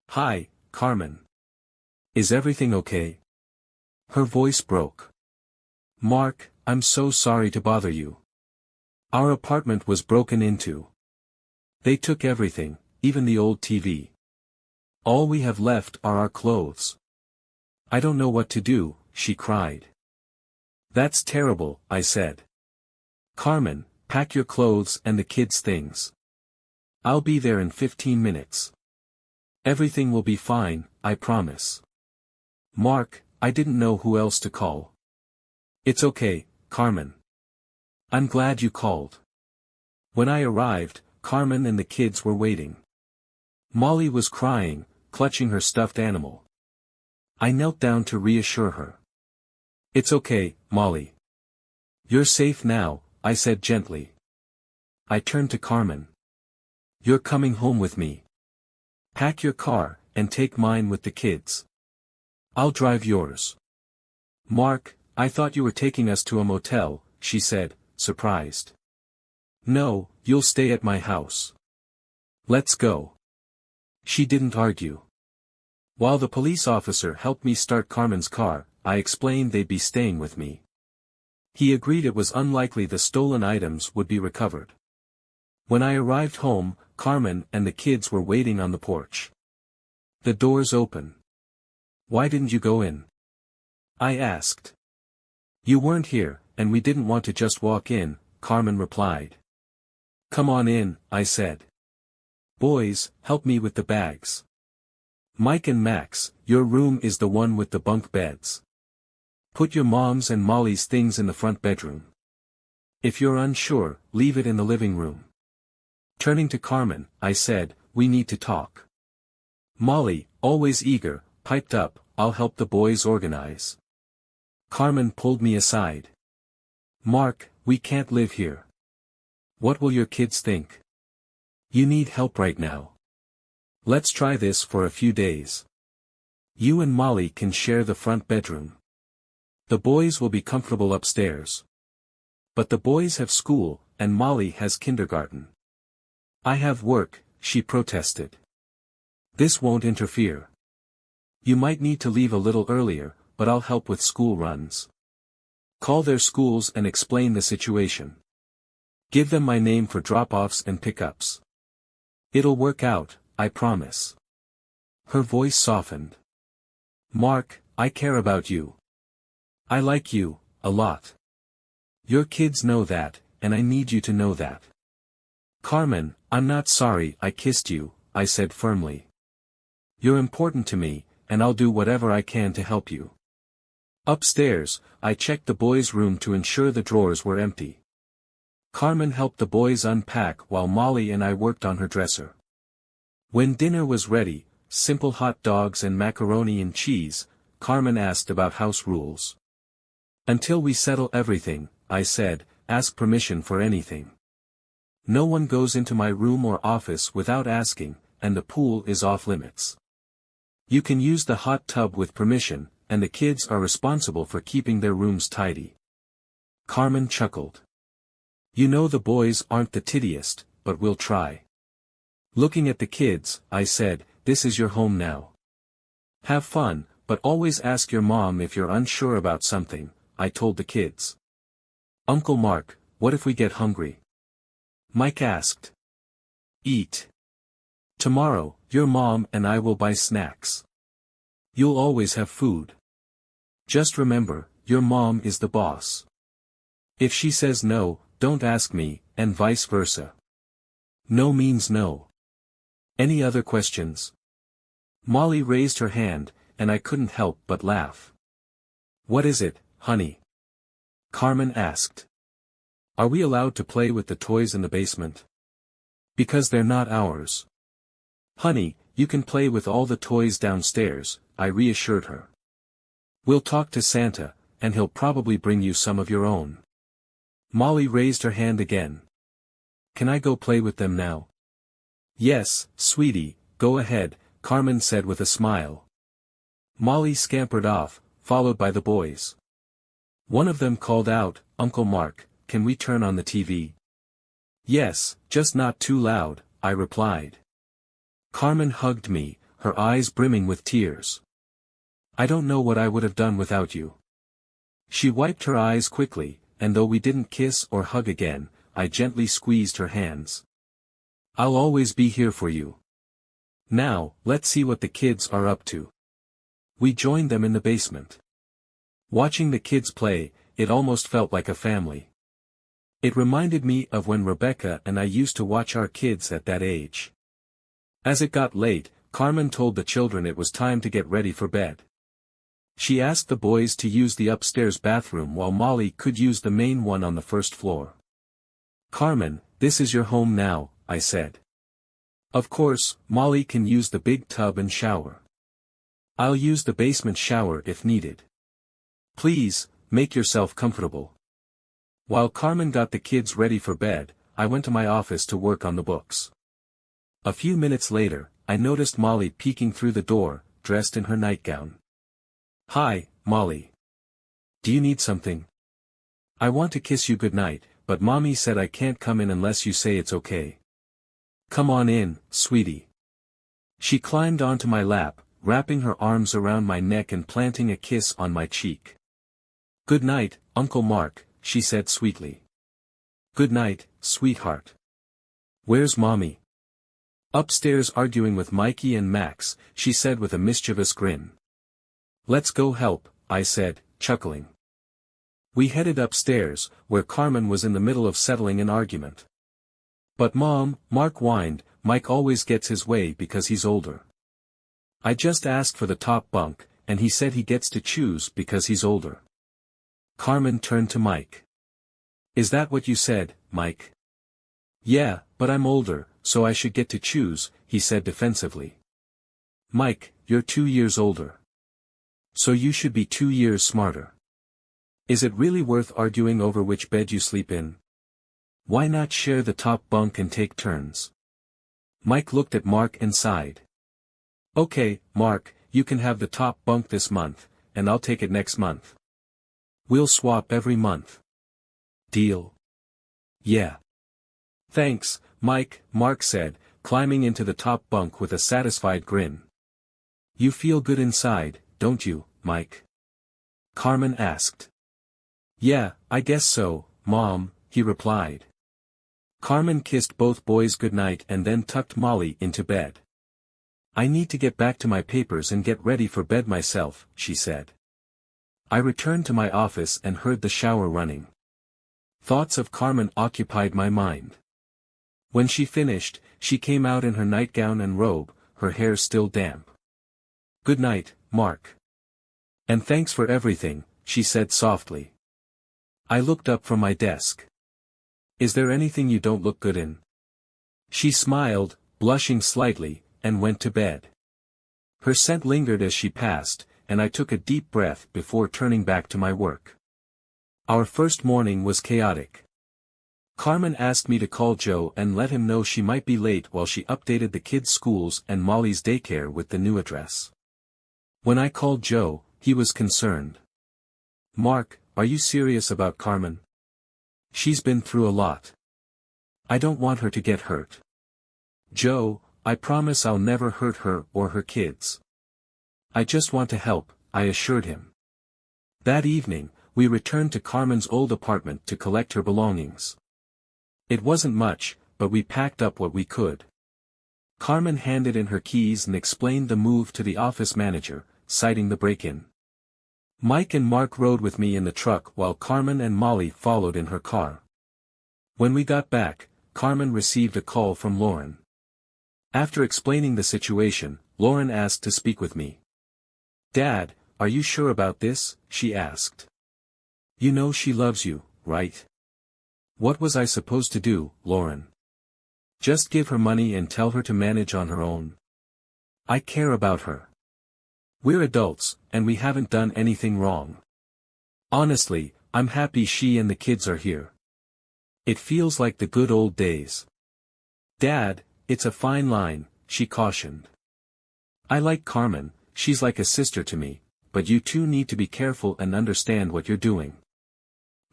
Hi, Carmen. Is everything okay? Her voice broke. Mark, I'm so sorry to bother you. Our apartment was broken into. They took everything, even the old TV. All we have left are our clothes. I don't know what to do, she cried. That's terrible, I said. Carmen, pack your clothes and the kids' things. I'll be there in 15 minutes. Everything will be fine, I promise. Mark, I didn't know who else to call. It's okay, Carmen. I'm glad you called. When I arrived, Carmen and the kids were waiting. Molly was crying, clutching her stuffed animal. I knelt down to reassure her. It's okay, Molly. You're safe now, I said gently. I turned to Carmen. You're coming home with me. Pack your car, and take mine with the kids. I'll drive yours. Mark, I thought you were taking us to a motel, she said, surprised. No, you'll stay at my house. Let's go. She didn't argue. While the police officer helped me start Carmen's car, I explained they'd be staying with me. He agreed it was unlikely the stolen items would be recovered. When I arrived home, Carmen and the kids were waiting on the porch. The doors open. Why didn't you go in? I asked. You weren't here, and we didn't want to just walk in, Carmen replied. Come on in, I said. Boys, help me with the bags. Mike and Max, your room is the one with the bunk beds. Put your mom's and Molly's things in the front bedroom. If you're unsure, leave it in the living room. Turning to Carmen, I said, we need to talk. Molly, always eager, piped up, I'll help the boys organize. Carmen pulled me aside. Mark, we can't live here. What will your kids think? You need help right now. Let's try this for a few days. You and Molly can share the front bedroom. The boys will be comfortable upstairs. But the boys have school, and Molly has kindergarten. I have work, she protested. This won't interfere. You might need to leave a little earlier, but I'll help with school runs. Call their schools and explain the situation. Give them my name for drop-offs and pickups. It'll work out, I promise. Her voice softened. Mark, I care about you. I like you, a lot. Your kids know that, and I need you to know that. Carmen, I'm not sorry I kissed you, I said firmly. You're important to me, and I'll do whatever I can to help you. Upstairs, I checked the boys' room to ensure the drawers were empty. Carmen helped the boys unpack while Molly and I worked on her dresser. When dinner was ready, simple hot dogs and macaroni and cheese, Carmen asked about house rules. Until we settle everything, I said, ask permission for anything. No one goes into my room or office without asking, and the pool is off limits. You can use the hot tub with permission, and the kids are responsible for keeping their rooms tidy. Carmen chuckled. You know the boys aren't the tittiest, but we'll try. Looking at the kids, I said, this is your home now. Have fun, but always ask your mom if you're unsure about something, I told the kids. Uncle Mark, what if we get hungry? Mike asked. Eat. Tomorrow, your mom and I will buy snacks. You'll always have food. Just remember, your mom is the boss. If she says no, don't ask me, and vice versa. No means no. Any other questions? Molly raised her hand, and I couldn't help but laugh. What is it, honey? Carmen asked. Are we allowed to play with the toys in the basement? Because they're not ours. Honey, you can play with all the toys downstairs, I reassured her. We'll talk to Santa, and he'll probably bring you some of your own. Molly raised her hand again. Can I go play with them now? Yes, sweetie, go ahead, Carmen said with a smile. Molly scampered off, followed by the boys. One of them called out, Uncle Mark, can we turn on the TV? Yes, just not too loud, I replied. Carmen hugged me, her eyes brimming with tears. I don't know what I would have done without you. She wiped her eyes quickly, and though we didn't kiss or hug again, I gently squeezed her hands. I'll always be here for you. Now, let's see what the kids are up to. We joined them in the basement. Watching the kids play, it almost felt like a family. It reminded me of when Rebecca and I used to watch our kids at that age. As it got late, Carmen told the children it was time to get ready for bed. She asked the boys to use the upstairs bathroom while Molly could use the main one on the first floor. Carmen, this is your home now, I said. Of course, Molly can use the big tub and shower. I'll use the basement shower if needed. Please, make yourself comfortable. While Carmen got the kids ready for bed, I went to my office to work on the books. A few minutes later, I noticed Molly peeking through the door, dressed in her nightgown. Hi, Molly. Do you need something? I want to kiss you goodnight, but Mommy said I can't come in unless you say it's okay. Come on in, sweetie. She climbed onto my lap, wrapping her arms around my neck and planting a kiss on my cheek. Good night, Uncle Mark, she said sweetly. Good night, sweetheart. Where's Mommy? Upstairs arguing with Mikey and Max, she said with a mischievous grin. Let's go help, I said, chuckling. We headed upstairs, where Carmen was in the middle of settling an argument. But Mom, Mark whined, Mike always gets his way because he's older. I just asked for the top bunk, and he said he gets to choose because he's older. Carmen turned to Mike. Is that what you said, Mike? Yeah, but I'm older, so I should get to choose, he said defensively. Mike, you're 2 years older. So you should be 2 years smarter. Is it really worth arguing over which bed you sleep in? Why not share the top bunk and take turns? Mike looked at Mark and sighed. Okay, Mark, you can have the top bunk this month, and I'll take it next month. We'll swap every month. Deal? Yeah. Thanks, Mike, Mark said, climbing into the top bunk with a satisfied grin. You feel good inside, don't you, Mike? Carmen asked. Yeah, I guess so, Mom, he replied. Carmen kissed both boys goodnight and then tucked Molly into bed. I need to get back to my papers and get ready for bed myself, she said. I returned to my office and heard the shower running. Thoughts of Carmen occupied my mind. When she finished, she came out in her nightgown and robe, her hair still damp. Good night, Mark. And thanks for everything, she said softly. I looked up from my desk. Is there anything you don't look good in? She smiled, blushing slightly, and went to bed. Her scent lingered as she passed, and I took a deep breath before turning back to my work. Our first morning was chaotic. Carmen asked me to call Joe and let him know she might be late while she updated the kids' schools and Molly's daycare with the new address. When I called Joe, he was concerned. Mark, are you serious about Carmen? She's been through a lot. I don't want her to get hurt. Joe, I promise I'll never hurt her or her kids. I just want to help, I assured him. That evening, we returned to Carmen's old apartment to collect her belongings. It wasn't much, but we packed up what we could. Carmen handed in her keys and explained the move to the office manager, citing the break-in. Mike and Mark rode with me in the truck while Carmen and Molly followed in her car. When we got back, Carmen received a call from Lauren. After explaining the situation, Lauren asked to speak with me. Dad, are you sure about this? She asked. You know she loves you, right? What was I supposed to do, Lauren? Just give her money and tell her to manage on her own. I care about her. We're adults, and we haven't done anything wrong. Honestly, I'm happy she and the kids are here. It feels like the good old days. Dad, it's a fine line, she cautioned. I like Carmen, she's like a sister to me, but you two need to be careful and understand what you're doing.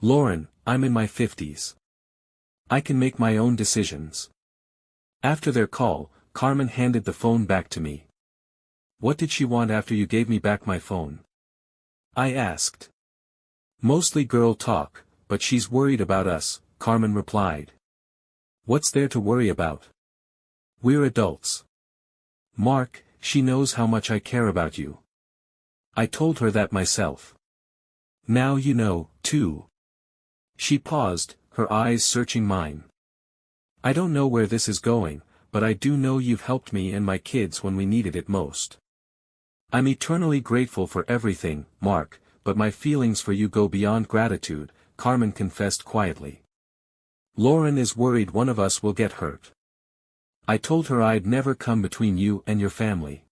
Lauren, I'm in my 50s. I can make my own decisions. After their call, Carmen handed the phone back to me. What did she want after you gave me back my phone? I asked. Mostly girl talk, but she's worried about us, Carmen replied. What's there to worry about? We're adults. Mark, she knows how much I care about you. I told her that myself. Now you know, too. She paused, her eyes searching mine. I don't know where this is going, but I do know you've helped me and my kids when we needed it most. I'm eternally grateful for everything, Mark, but my feelings for you go beyond gratitude, Carmen confessed quietly. Lauren is worried one of us will get hurt. I told her I'd never come between you and your family.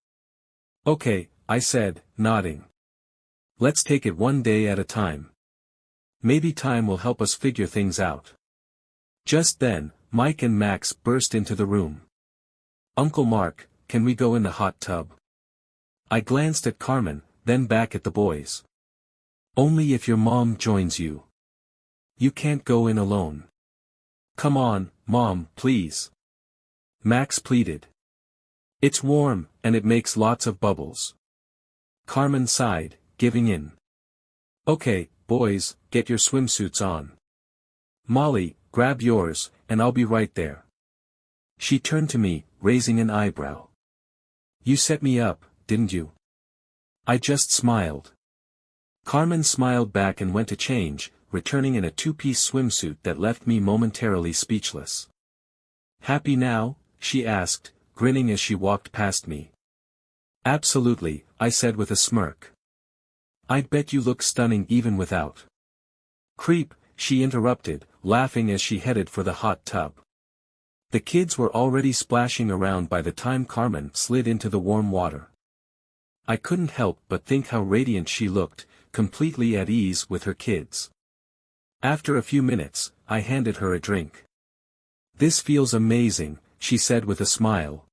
Okay, I said, nodding. Let's take it one day at a time. Maybe time will help us figure things out. Just then, Mike and Max burst into the room. Uncle Mark, can we go in the hot tub? I glanced at Carmen, then back at the boys. Only if your mom joins you. You can't go in alone. Come on, Mom, please. Max pleaded. It's warm, and it makes lots of bubbles. Carmen sighed, giving in. Okay, boys, get your swimsuits on. Molly, grab yours, and I'll be right there. She turned to me, raising an eyebrow. You set me up, didn't you? I just smiled. Carmen smiled back and went to change, returning in a two-piece swimsuit that left me momentarily speechless. Happy now? She asked, grinning as she walked past me. Absolutely, I said with a smirk. I'd bet you look stunning even without. Creep, she interrupted, laughing as she headed for the hot tub. The kids were already splashing around by the time Carmen slid into the warm water. I couldn't help but think how radiant she looked, completely at ease with her kids. After a few minutes, I handed her a drink. This feels amazing, she said with a smile.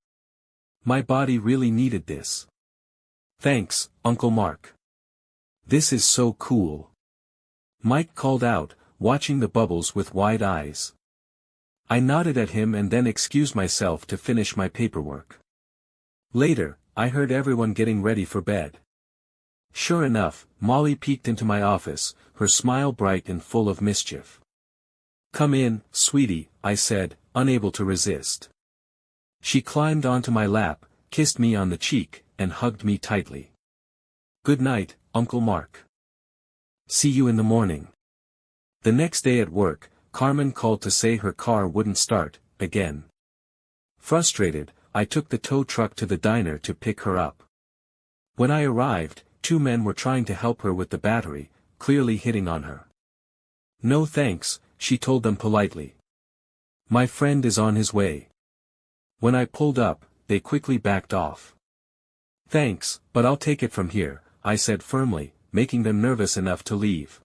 My body really needed this. Thanks, Uncle Mark. This is so cool. Mike called out, watching the bubbles with wide eyes. I nodded at him and then excused myself to finish my paperwork. Later, I heard everyone getting ready for bed. Sure enough, Molly peeked into my office, her smile bright and full of mischief. Come in, sweetie, I said, unable to resist. She climbed onto my lap, kissed me on the cheek, and hugged me tightly. Good night, Uncle Mark. See you in the morning. The next day at work, Carmen called to say her car wouldn't start, again. Frustrated, I took the tow truck to the diner to pick her up. When I arrived, two men were trying to help her with the battery, clearly hitting on her. No thanks, she told them politely. My friend is on his way. When I pulled up, they quickly backed off. Thanks, but I'll take it from here, I said firmly, making them nervous enough to leave.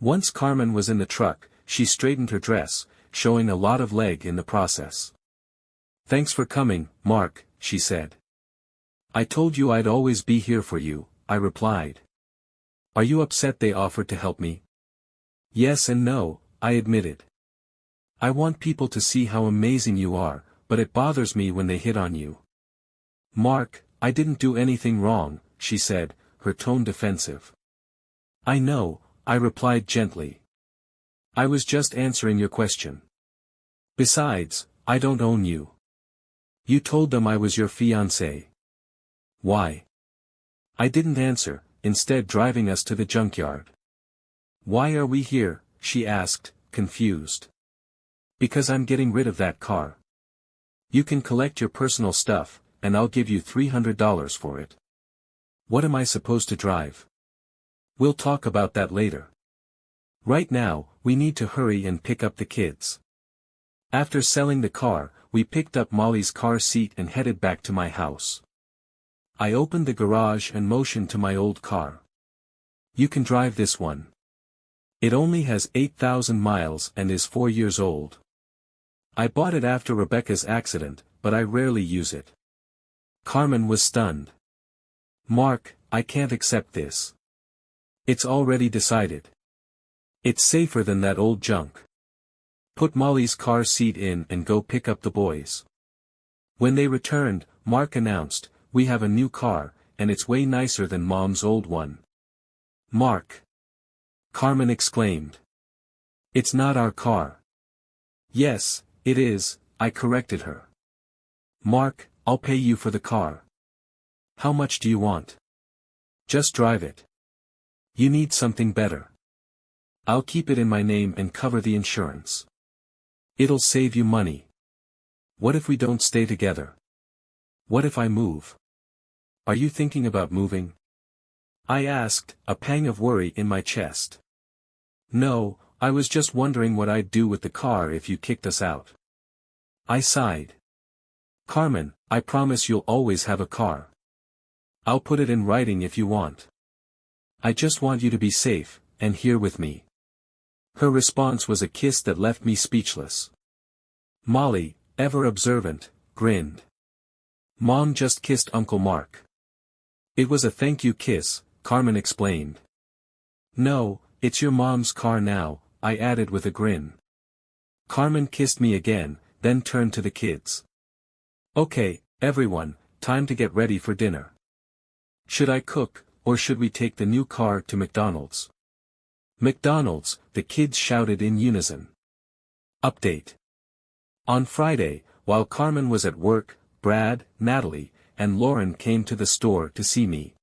Once Carmen was in the truck, she straightened her dress, showing a lot of leg in the process. Thanks for coming, Mark, she said. I told you I'd always be here for you, I replied. Are you upset they offered to help me? Yes and no, I admitted. I want people to see how amazing you are, but it bothers me when they hit on you. Mark, I didn't do anything wrong, she said, her tone defensive. I know, I replied gently. I was just answering your question. Besides, I don't own you. You told them I was your fiancé. Why? I didn't answer, instead driving us to the junkyard. Why are we here? She asked, confused. Because I'm getting rid of that car. You can collect your personal stuff, and I'll give you $300 for it. What am I supposed to drive? We'll talk about that later. Right now, we need to hurry and pick up the kids. After selling the car, we picked up Molly's car seat and headed back to my house. I opened the garage and motioned to my old car. You can drive this one. It only has 8,000 miles and is 4 years old. I bought it after Rebecca's accident, but I rarely use it. Carmen was stunned. Mark, I can't accept this. It's already decided. It's safer than that old junk. Put Molly's car seat in and go pick up the boys. When they returned, Mark announced, we have a new car, and it's way nicer than Mom's old one. Mark. Carmen exclaimed. It's not our car. Yes, it is, I corrected her. Mark, I'll pay you for the car. How much do you want? Just drive it. You need something better. I'll keep it in my name and cover the insurance. It'll save you money. What if we don't stay together? What if I move? Are you thinking about moving? I asked, a pang of worry in my chest. No, I was just wondering what I'd do with the car if you kicked us out. I sighed. Carmen, I promise you'll always have a car. I'll put it in writing if you want. I just want you to be safe, and here with me. Her response was a kiss that left me speechless. Molly, ever observant, grinned. Mom just kissed Uncle Mark. It was a thank you kiss, Carmen explained. No, it's your mom's car now, I added with a grin. Carmen kissed me again, then turned to the kids. Okay, everyone, time to get ready for dinner. Should I cook, or should we take the new car to McDonald's? McDonald's, the kids shouted in unison. Update. On Friday, while Carmen was at work, Brad, Natalie, and Lauren came to the store to see me.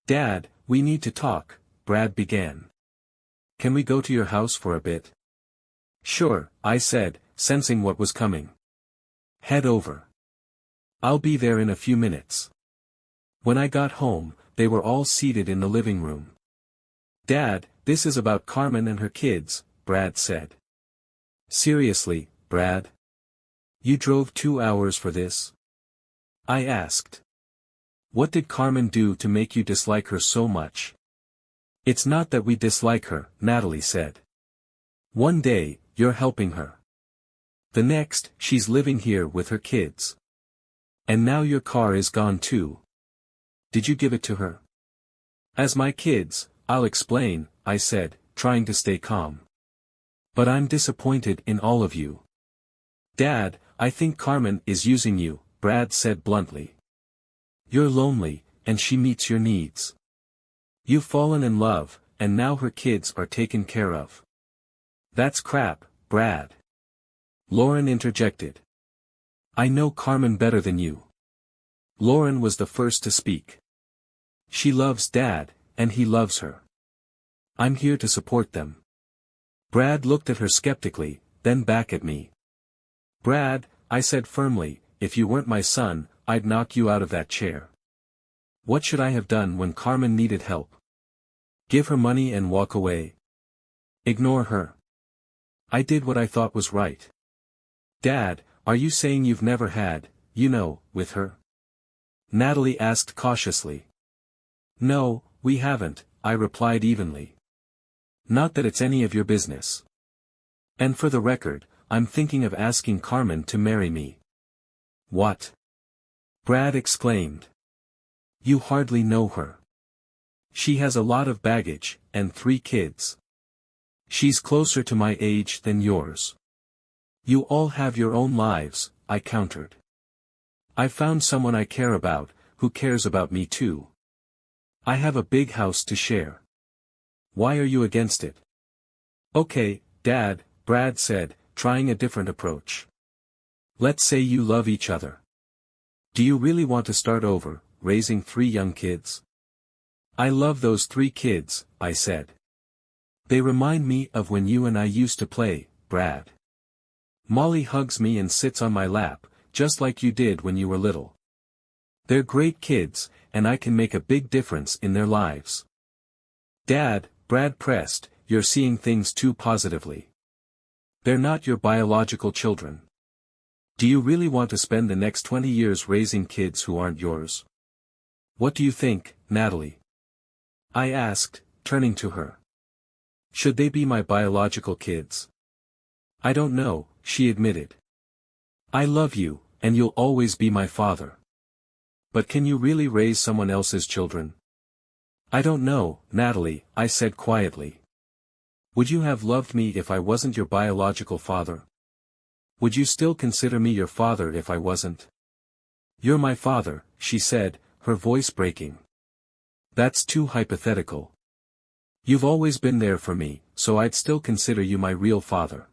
Dad, we need to talk, Brad began. Can we go to your house for a bit? Sure, I said, sensing what was coming. Head over. I'll be there in a few minutes. When I got home, they were all seated in the living room. Dad, this is about Carmen and her kids, Brad said. Seriously, Brad? You drove 2 hours for this? I asked. What did Carmen do to make you dislike her so much? It's not that we dislike her, Natalie said. One day, you're helping her. The next, she's living here with her kids. And now your car is gone too. Did you give it to her? As my kids, I'll explain, I said, trying to stay calm. But I'm disappointed in all of you. Dad, I think Carmen is using you, Brad said bluntly. You're lonely, and she meets your needs. You've fallen in love, and now her kids are taken care of. That's crap, Brad. Lauren interjected. I know Carmen better than you. Lauren was the first to speak. She loves Dad, and he loves her. I'm here to support them. Brad looked at her skeptically, then back at me. Brad, I said firmly, if you weren't my son, I'd knock you out of that chair. What should I have done when Carmen needed help? Give her money and walk away? Ignore her? I did what I thought was right. Dad, are you saying you've never had, with her? Natalie asked cautiously. No, we haven't, I replied evenly. Not that it's any of your business. And for the record, I'm thinking of asking Carmen to marry me. What? Brad exclaimed. You hardly know her. She has a lot of baggage, and 3 kids. She's closer to my age than yours. You all have your own lives, I countered. I found someone I care about, who cares about me too. I have a big house to share. Why are you against it? Okay, Dad, Brad said, trying a different approach. Let's say you love each other. Do you really want to start over, raising 3 young kids? I love those 3 kids, I said. They remind me of when you and I used to play, Brad. Molly hugs me and sits on my lap, just like you did when you were little. They're great kids, and I can make a big difference in their lives. Dad, Brad pressed, you're seeing things too positively. They're not your biological children. Do you really want to spend the next 20 years raising kids who aren't yours? What do you think, Natalie? I asked, turning to her. Should they be my biological kids? I don't know, she admitted. I love you, and you'll always be my father. But can you really raise someone else's children? I don't know, Natalie, I said quietly. Would you have loved me if I wasn't your biological father? Would you still consider me your father if I wasn't? You're my father, she said, her voice breaking. That's too hypothetical. You've always been there for me, so I'd still consider you my real father.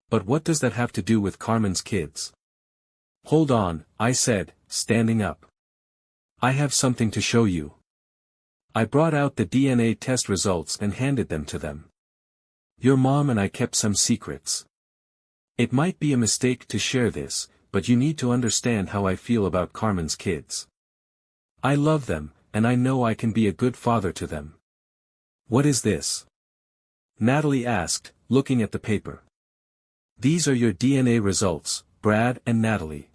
But what does that have to do with Carmen's kids? Hold on, I said, standing up. I have something to show you. I brought out the DNA test results and handed them to them. Your mom and I kept some secrets. It might be a mistake to share this, but you need to understand how I feel about Carmen's kids. I love them, and I know I can be a good father to them. What is this? Natalie asked, looking at the paper. These are your DNA results, Brad and Natalie.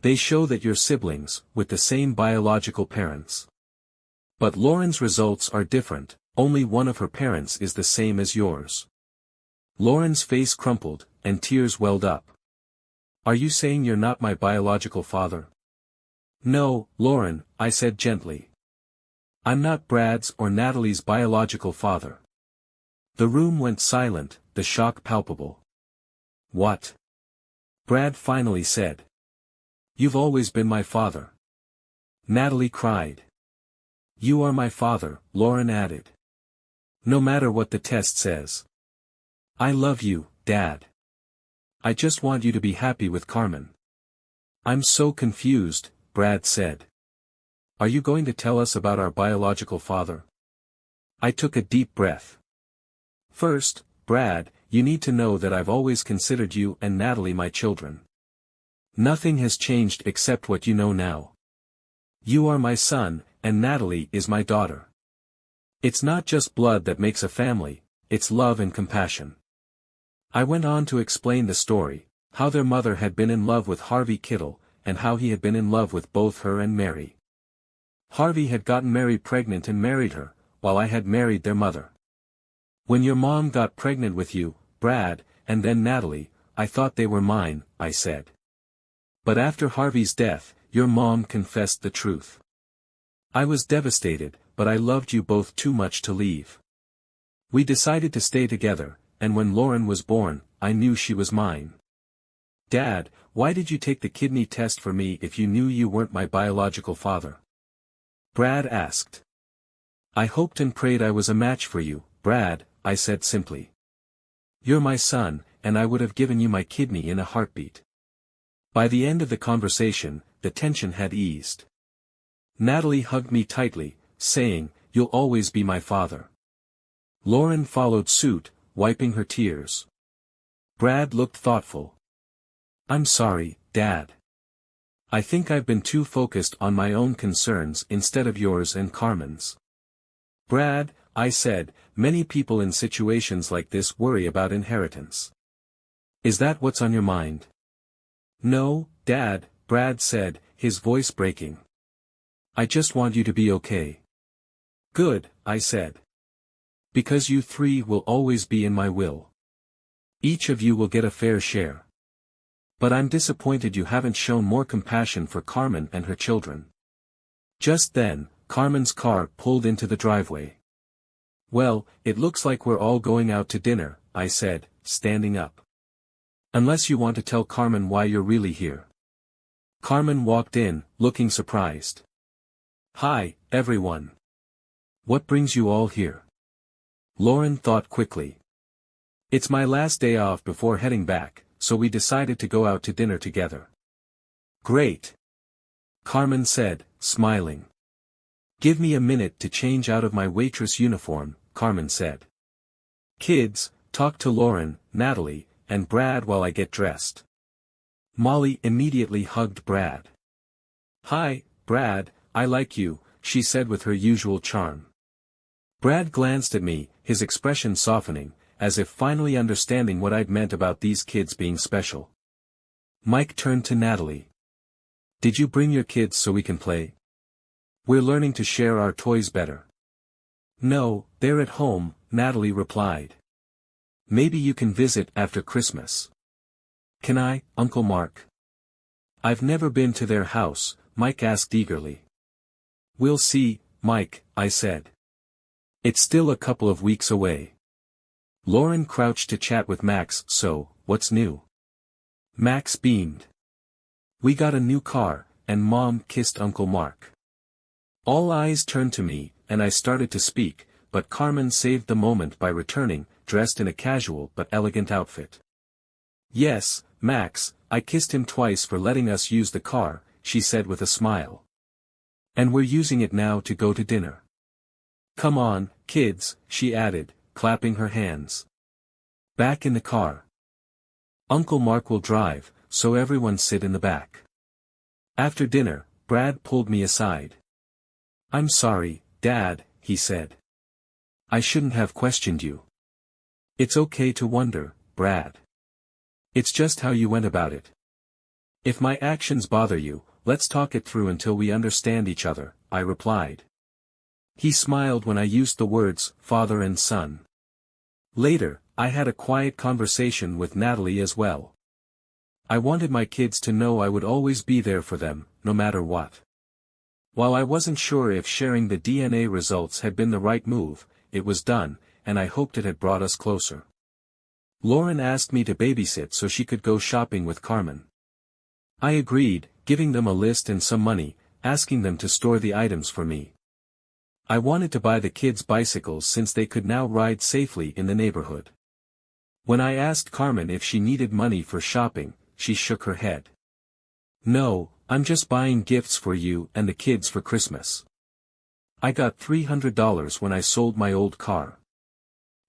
They show that you're siblings, with the same biological parents. But Lauren's results are different, only one of her parents is the same as yours. Lauren's face crumpled, and tears welled up. Are you saying you're not my biological father? No, Lauren, I said gently. I'm not Brad's or Natalie's biological father. The room went silent, the shock palpable. What? Brad finally said. You've always been my father. Natalie cried. You are my father, Lauren added. No matter what the test says. I love you, Dad. I just want you to be happy with Carmen. I'm so confused, Brad said. Are you going to tell us about our biological father? I took a deep breath. First, Brad, you need to know that I've always considered you and Natalie my children. Nothing has changed except what you know now. You are my son, and Natalie is my daughter. It's not just blood that makes a family, it's love and compassion. I went on to explain the story, how their mother had been in love with Harvey Kittle, and how he had been in love with both her and Mary. Harvey had gotten Mary pregnant and married her, while I had married their mother. When your mom got pregnant with you, Brad, and then Natalie, I thought they were mine, I said. But after Harvey's death, your mom confessed the truth. I was devastated, but I loved you both too much to leave. We decided to stay together, and when Lauren was born, I knew she was mine. Dad, why did you take the kidney test for me if you knew you weren't my biological father? Brad asked. I hoped and prayed I was a match for you, Brad, I said simply. You're my son, and I would have given you my kidney in a heartbeat. By the end of the conversation, the tension had eased. Natalie hugged me tightly, saying, You'll always be my father. Lauren followed suit, wiping her tears. Brad looked thoughtful. I'm sorry, Dad. I think I've been too focused on my own concerns instead of yours and Carmen's. Brad, I said, many people in situations like this worry about inheritance. Is that what's on your mind? No, Dad, Brad said, his voice breaking. I just want you to be okay. Good, I said. Because you three will always be in my will. Each of you will get a fair share. But I'm disappointed you haven't shown more compassion for Carmen and her children. Just then, Carmen's car pulled into the driveway. Well, it looks like we're all going out to dinner, I said, standing up. Unless you want to tell Carmen why you're really here. Carmen walked in, looking surprised. Hi, everyone. What brings you all here? Lauren thought quickly. It's my last day off before heading back, so we decided to go out to dinner together. Great. Carmen said, smiling. Give me a minute to change out of my waitress uniform, Carmen said. Kids, talk to Lauren, Natalie, and Brad while I get dressed. Molly immediately hugged Brad. Hi, Brad, I like you, she said with her usual charm. Brad glanced at me, his expression softening, as if finally understanding what I'd meant about these kids being special. Mike turned to Natalie. Did you bring your kids so we can play? We're learning to share our toys better. No, they're at home, Natalie replied. Maybe you can visit after Christmas. Can I, Uncle Mark? I've never been to their house, Mike asked eagerly. We'll see, Mike, I said. It's still a couple of weeks away. Lauren crouched to chat with Max. So, what's new? Max beamed. We got a new car, and Mom kissed Uncle Mark. All eyes turned to me, and I started to speak, but Carmen saved the moment by returning, dressed in a casual but elegant outfit. Yes, Max, I kissed him twice for letting us use the car, she said with a smile. And we're using it now to go to dinner. Come on, kids, she added, clapping her hands. Back in the car. Uncle Mark will drive, so everyone sit in the back. After dinner, Brad pulled me aside. I'm sorry, Dad, he said. I shouldn't have questioned you. It's okay to wonder, Brad. It's just how you went about it. If my actions bother you, let's talk it through until we understand each other, I replied. He smiled when I used the words father and son. Later, I had a quiet conversation with Natalie as well. I wanted my kids to know I would always be there for them, no matter what. While I wasn't sure if sharing the DNA results had been the right move, it was done, and I hoped it had brought us closer. Lauren asked me to babysit so she could go shopping with Carmen. I agreed, giving them a list and some money, asking them to store the items for me. I wanted to buy the kids bicycles since they could now ride safely in the neighborhood. When I asked Carmen if she needed money for shopping, she shook her head. No, I'm just buying gifts for you and the kids for Christmas. I got $300 when I sold my old car.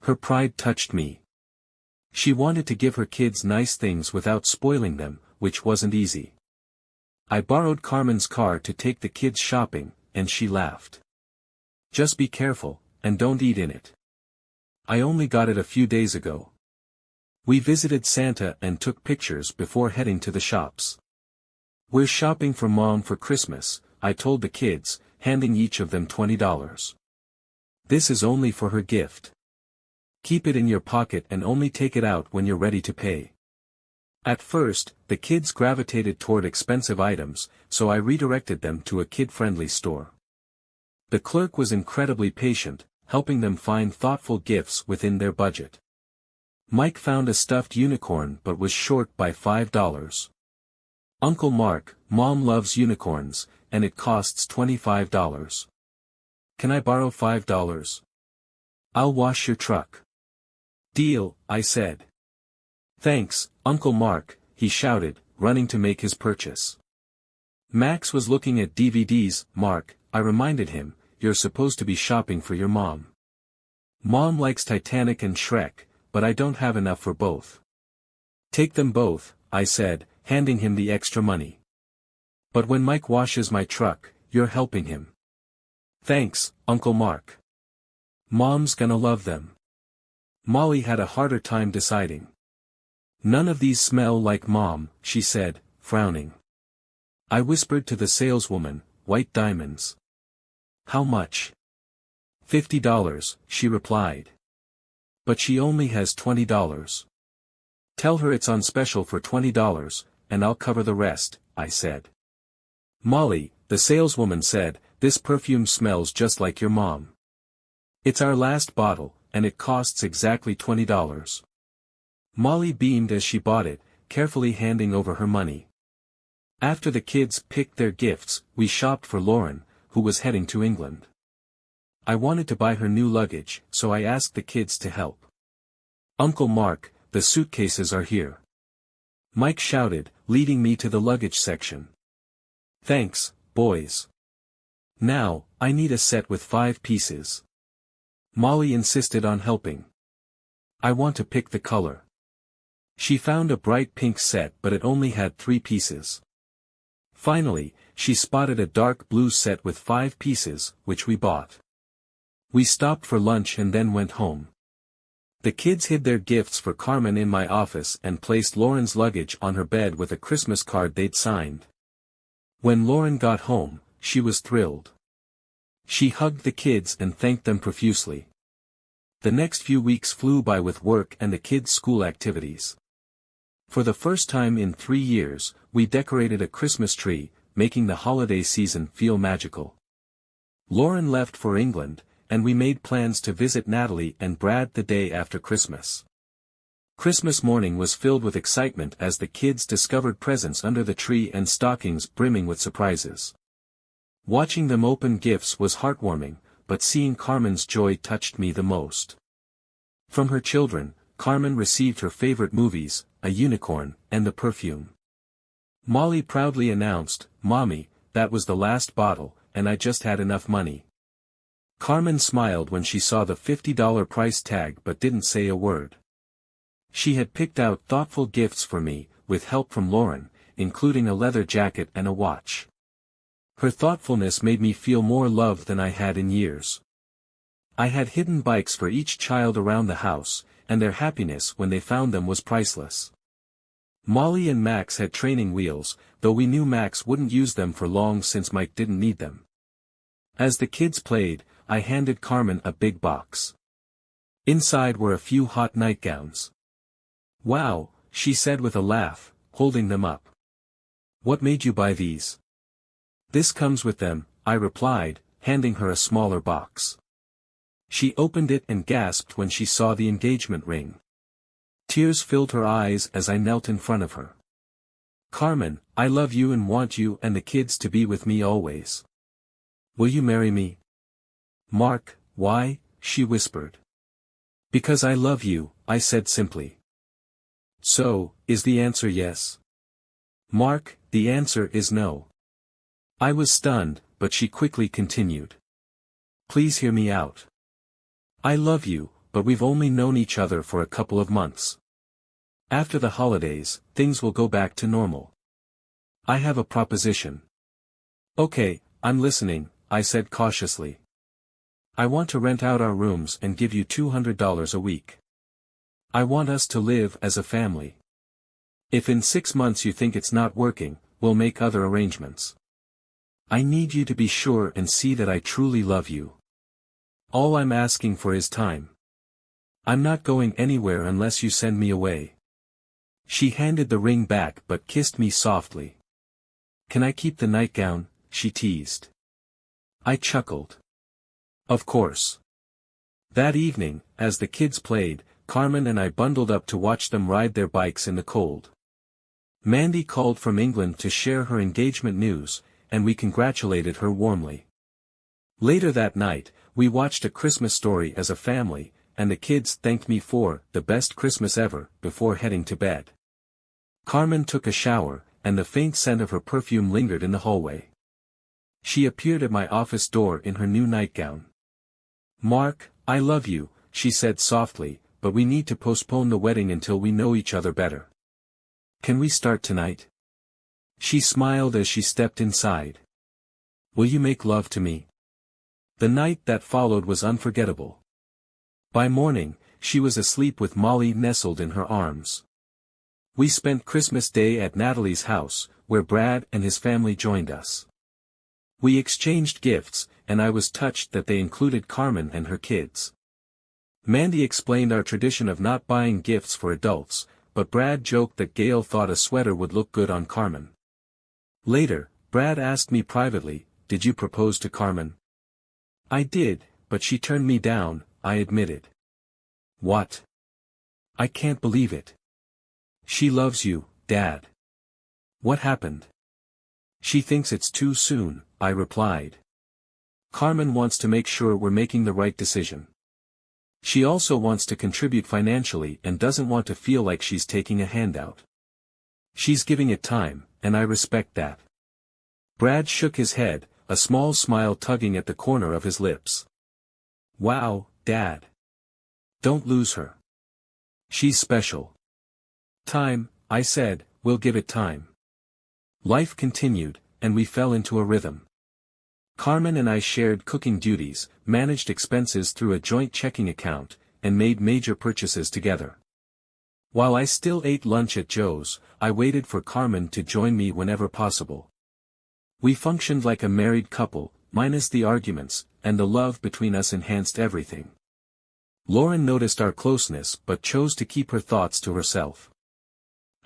Her pride touched me. She wanted to give her kids nice things without spoiling them, which wasn't easy. I borrowed Carmen's car to take the kids shopping, and she laughed. Just be careful, and don't eat in it. I only got it a few days ago. We visited Santa and took pictures before heading to the shops. We're shopping for Mom for Christmas, I told the kids, handing each of them $20. This is only for her gift. Keep it in your pocket and only take it out when you're ready to pay. At first, the kids gravitated toward expensive items, so I redirected them to a kid-friendly store. The clerk was incredibly patient, helping them find thoughtful gifts within their budget. Mike found a stuffed unicorn but was short by $5. Uncle Mark, Mom loves unicorns, and it costs $25. Can I borrow $5? I'll wash your truck. Deal, I said. Thanks, Uncle Mark, he shouted, running to make his purchase. Max was looking at DVDs. Mark, I reminded him, you're supposed to be shopping for your mom. Mom likes Titanic and Shrek, but I don't have enough for both. Take them both, I said, handing him the extra money. But when Mike washes my truck, you're helping him. Thanks, Uncle Mark. Mom's gonna love them. Molly had a harder time deciding. None of these smell like Mom, she said, frowning. I whispered to the saleswoman, white diamonds. How much? $50, she replied. But she only has $20. Tell her it's on special for $20, and I'll cover the rest, I said. Molly, the saleswoman said, this perfume smells just like your mom. It's our last bottle, and it costs exactly $20. Molly beamed as she bought it, carefully handing over her money. After the kids picked their gifts, we shopped for Lauren, who was heading to England. I wanted to buy her new luggage, so I asked the kids to help. Uncle Mark, the suitcases are here. Mike shouted, leading me to the luggage section. Thanks, boys. Now, I need a set with 5 pieces. Molly insisted on helping. I want to pick the color. She found a bright pink set but it only had 3 pieces. Finally, she spotted a dark blue set with 5 pieces, which we bought. We stopped for lunch and then went home. The kids hid their gifts for Carmen in my office and placed Lauren's luggage on her bed with a Christmas card they'd signed. When Lauren got home, she was thrilled. She hugged the kids and thanked them profusely. The next few weeks flew by with work and the kids' school activities. For the first time in 3 years, we decorated a Christmas tree, making the holiday season feel magical. Lauren left for England, and we made plans to visit Natalie and Brad the day after Christmas. Christmas morning was filled with excitement as the kids discovered presents under the tree and stockings brimming with surprises. Watching them open gifts was heartwarming, but seeing Carmen's joy touched me the most. From her children, Carmen received her favorite movies, a unicorn, and the perfume. Molly proudly announced, "Mommy, that was the last bottle, and I just had enough money." Carmen smiled when she saw the $50 price tag but didn't say a word. She had picked out thoughtful gifts for me, with help from Lauren, including a leather jacket and a watch. Her thoughtfulness made me feel more loved than I had in years. I had hidden bikes for each child around the house, and their happiness when they found them was priceless. Molly and Max had training wheels, though we knew Max wouldn't use them for long since Mike didn't need them. As the kids played, I handed Carmen a big box. Inside were a few hot nightgowns. "Wow," she said with a laugh, holding them up. "What made you buy these?" "This comes with them," I replied, handing her a smaller box. She opened it and gasped when she saw the engagement ring. Tears filled her eyes as I knelt in front of her. "Carmen, I love you and want you and the kids to be with me always. Will you marry me?" "Mark, why?" she whispered. "Because I love you," I said simply. "So, is the answer yes?" "Mark, the answer is no." I was stunned, but she quickly continued. "Please hear me out. I love you, but we've only known each other for a couple of months. After the holidays, things will go back to normal. I have a proposition." "Okay, I'm listening," I said cautiously. "I want to rent out our rooms and give you $200 a week. I want us to live as a family. If in 6 months you think it's not working, we'll make other arrangements. I need you to be sure and see that I truly love you. All I'm asking for is time. I'm not going anywhere unless you send me away." She handed the ring back but kissed me softly. "Can I keep the nightgown?" she teased. I chuckled. "Of course." That evening, as the kids played, Carmen and I bundled up to watch them ride their bikes in the cold. Mandy called from England to share her engagement news, and we congratulated her warmly. Later that night, we watched A Christmas Story as a family, and the kids thanked me for the best Christmas ever before heading to bed. Carmen took a shower, and the faint scent of her perfume lingered in the hallway. She appeared at my office door in her new nightgown. "Mark, I love you," she said softly, "but we need to postpone the wedding until we know each other better. Can we start tonight?" She smiled as she stepped inside. "Will you make love to me?" The night that followed was unforgettable. By morning, she was asleep with Molly nestled in her arms. We spent Christmas Day at Natalie's house, where Brad and his family joined us. We exchanged gifts, and I was touched that they included Carmen and her kids. Mandy explained our tradition of not buying gifts for adults, but Brad joked that Gail thought a sweater would look good on Carmen. Later, Brad asked me privately, "Did you propose to Carmen?" "I did, but she turned me down," I admitted. "What? I can't believe it." "She loves you, Dad." "What happened?" "She thinks it's too soon," I replied. "Carmen wants to make sure we're making the right decision. She also wants to contribute financially and doesn't want to feel like she's taking a handout. She's giving it time, and I respect that." Brad shook his head, a small smile tugging at the corner of his lips. "Wow, Dad. Don't lose her. She's special." "Time," I said, "we'll give it time." Life continued, and we fell into a rhythm. Carmen and I shared cooking duties, managed expenses through a joint checking account, and made major purchases together. While I still ate lunch at Joe's, I waited for Carmen to join me whenever possible. We functioned like a married couple, minus the arguments, and the love between us enhanced everything. Lauren noticed our closeness but chose to keep her thoughts to herself.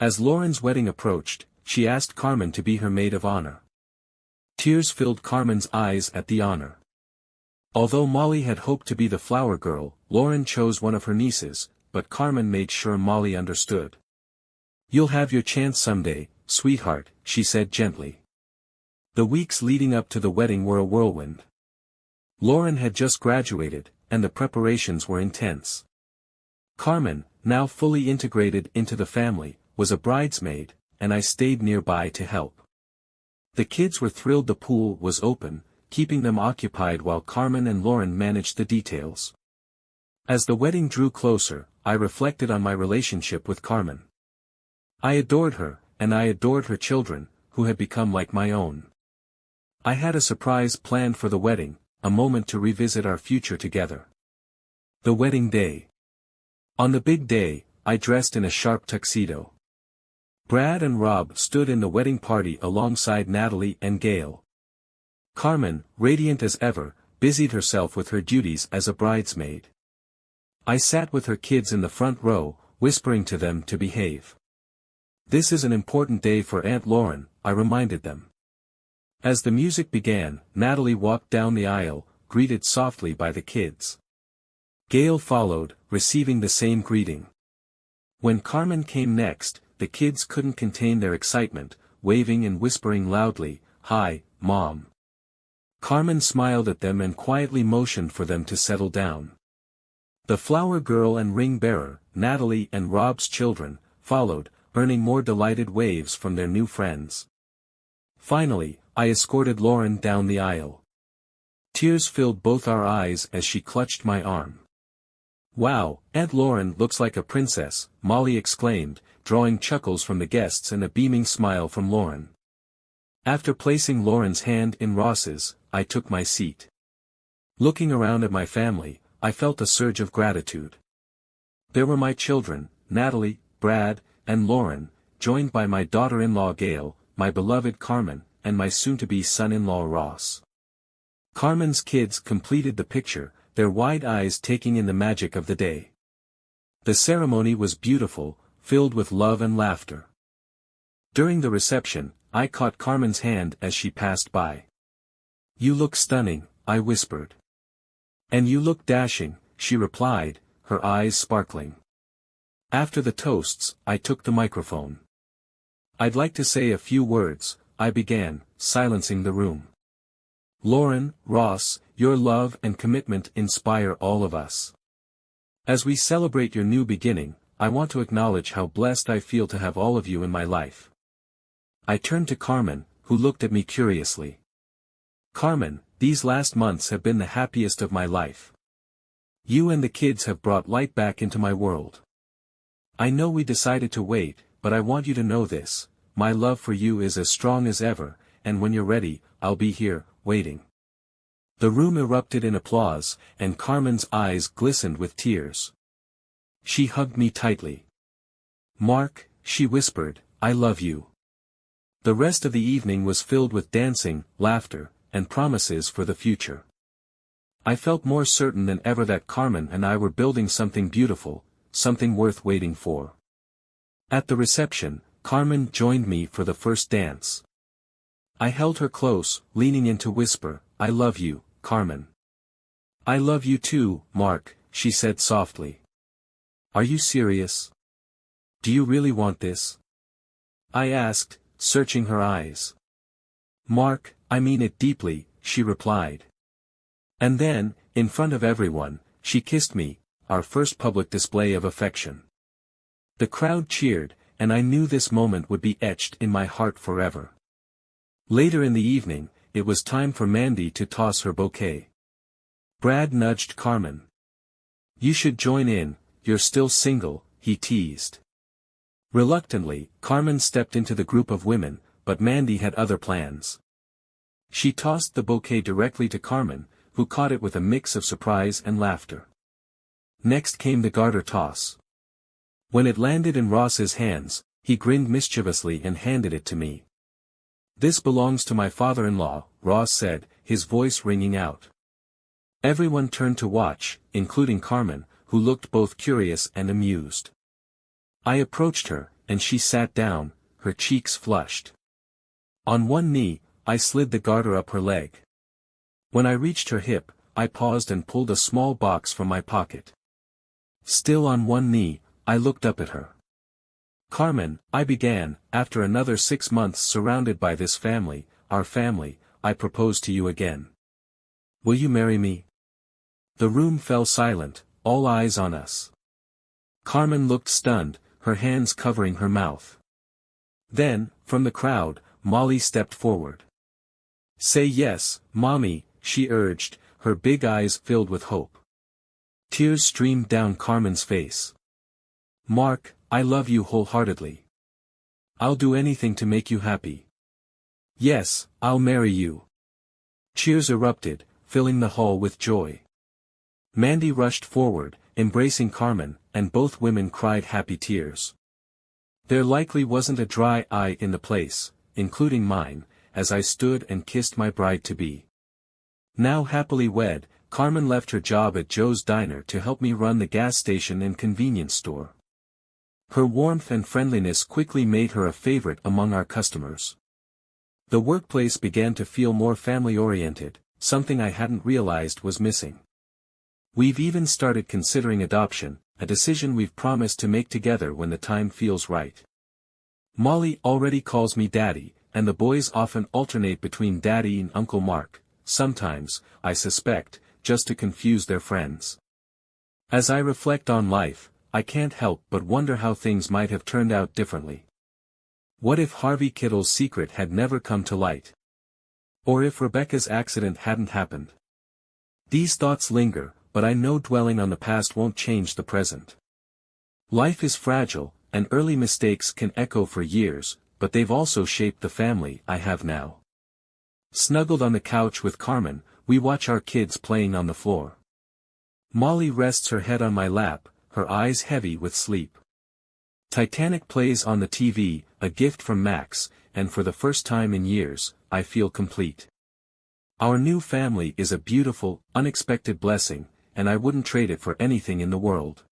As Lauren's wedding approached, she asked Carmen to be her maid of honor. Tears filled Carmen's eyes at the honor. Although Molly had hoped to be the flower girl, Lauren chose one of her nieces, but Carmen made sure Molly understood. "You'll have your chance someday, sweetheart," she said gently. The weeks leading up to the wedding were a whirlwind. Lauren had just graduated, and the preparations were intense. Carmen, now fully integrated into the family, was a bridesmaid, and I stayed nearby to help. The kids were thrilled the pool was open, keeping them occupied while Carmen and Lauren managed the details. As the wedding drew closer, I reflected on my relationship with Carmen. I adored her, and I adored her children, who had become like my own. I had a surprise planned for the wedding, a moment to revisit our future together. The wedding day. On the big day, I dressed in a sharp tuxedo. Brad and Rob stood in the wedding party alongside Natalie and Gail. Carmen, radiant as ever, busied herself with her duties as a bridesmaid. I sat with her kids in the front row, whispering to them to behave. "This is an important day for Aunt Lauren," I reminded them. As the music began, Natalie walked down the aisle, greeted softly by the kids. Gail followed, receiving the same greeting. When Carmen came next, the kids couldn't contain their excitement, waving and whispering loudly, "Hi, Mom." Carmen smiled at them and quietly motioned for them to settle down. The flower girl and ring bearer, Natalie and Rob's children, followed, earning more delighted waves from their new friends. Finally, I escorted Lauren down the aisle. Tears filled both our eyes as she clutched my arm. "Wow, Aunt Lauren looks like a princess," Molly exclaimed, drawing chuckles from the guests and a beaming smile from Lauren. After placing Lauren's hand in Ross's, I took my seat. Looking around at my family, I felt a surge of gratitude. There were my children, Natalie, Brad, and Lauren, joined by my daughter-in-law Gail, my beloved Carmen, and my soon-to-be son-in-law Ross. Carmen's kids completed the picture, their wide eyes taking in the magic of the day. The ceremony was beautiful, filled with love and laughter. During the reception, I caught Carmen's hand as she passed by. "You look stunning," I whispered. "And you look dashing," she replied, her eyes sparkling. After the toasts, I took the microphone. "I'd like to say a few words," I began, silencing the room. "Lauren, Ross, your love and commitment inspire all of us. As we celebrate your new beginning, I want to acknowledge how blessed I feel to have all of you in my life." I turned to Carmen, who looked at me curiously. "Carmen, these last months have been the happiest of my life. You and the kids have brought light back into my world. I know we decided to wait, but I want you to know this, my love for you is as strong as ever, and when you're ready, I'll be here, waiting." The room erupted in applause, and Carmen's eyes glistened with tears. She hugged me tightly. "Mark," she whispered, "I love you." The rest of the evening was filled with dancing, laughter, and promises for the future. I felt more certain than ever that Carmen and I were building something beautiful, something worth waiting for. At the reception, Carmen joined me for the first dance. I held her close, leaning in to whisper, "I love you, Carmen." "I love you too, Mark," she said softly. "Are you serious? Do you really want this?" I asked, searching her eyes. "Mark, I mean it deeply," she replied. And then, in front of everyone, she kissed me, our first public display of affection. The crowd cheered, and I knew this moment would be etched in my heart forever. Later in the evening, it was time for Mandy to toss her bouquet. Brad nudged Carmen. "You should join in, you're still single," he teased. Reluctantly, Carmen stepped into the group of women, but Mandy had other plans. She tossed the bouquet directly to Carmen, who caught it with a mix of surprise and laughter. Next came the garter toss. When it landed in Ross's hands, he grinned mischievously and handed it to me. "This belongs to my father-in-law," Ross said, his voice ringing out. Everyone turned to watch, including Carmen, who looked both curious and amused. I approached her, and she sat down, her cheeks flushed. On one knee, I slid the garter up her leg. When I reached her hip, I paused and pulled a small box from my pocket. Still on one knee, I looked up at her. "Carmen," I began, "after another 6 months surrounded by this family, our family, I propose to you again. Will you marry me?" The room fell silent, all eyes on us. Carmen looked stunned, her hands covering her mouth. Then, from the crowd, Molly stepped forward. "Say yes, Mommy," she urged, her big eyes filled with hope. Tears streamed down Carmen's face. "Mark, I love you wholeheartedly. I'll do anything to make you happy. Yes, I'll marry you." Cheers erupted, filling the hall with joy. Mandy rushed forward, embracing Carmen, and both women cried happy tears. There likely wasn't a dry eye in the place, including mine, as I stood and kissed my bride-to-be. Now happily wed, Carmen left her job at Joe's Diner to help me run the gas station and convenience store. Her warmth and friendliness quickly made her a favorite among our customers. The workplace began to feel more family-oriented, something I hadn't realized was missing. We've even started considering adoption, a decision we've promised to make together when the time feels right. Molly already calls me Daddy, and the boys often alternate between Daddy and Uncle Mark, sometimes, I suspect, just to confuse their friends. As I reflect on life, I can't help but wonder how things might have turned out differently. What if Harvey Kittle's secret had never come to light? Or if Rebecca's accident hadn't happened? These thoughts linger, but I know dwelling on the past won't change the present. Life is fragile, and early mistakes can echo for years, but they've also shaped the family I have now. Snuggled on the couch with Carmen, we watch our kids playing on the floor. Molly rests her head on my lap, her eyes heavy with sleep. Titanic plays on the TV, a gift from Max, and for the first time in years, I feel complete. Our new family is a beautiful, unexpected blessing, and I wouldn't trade it for anything in the world.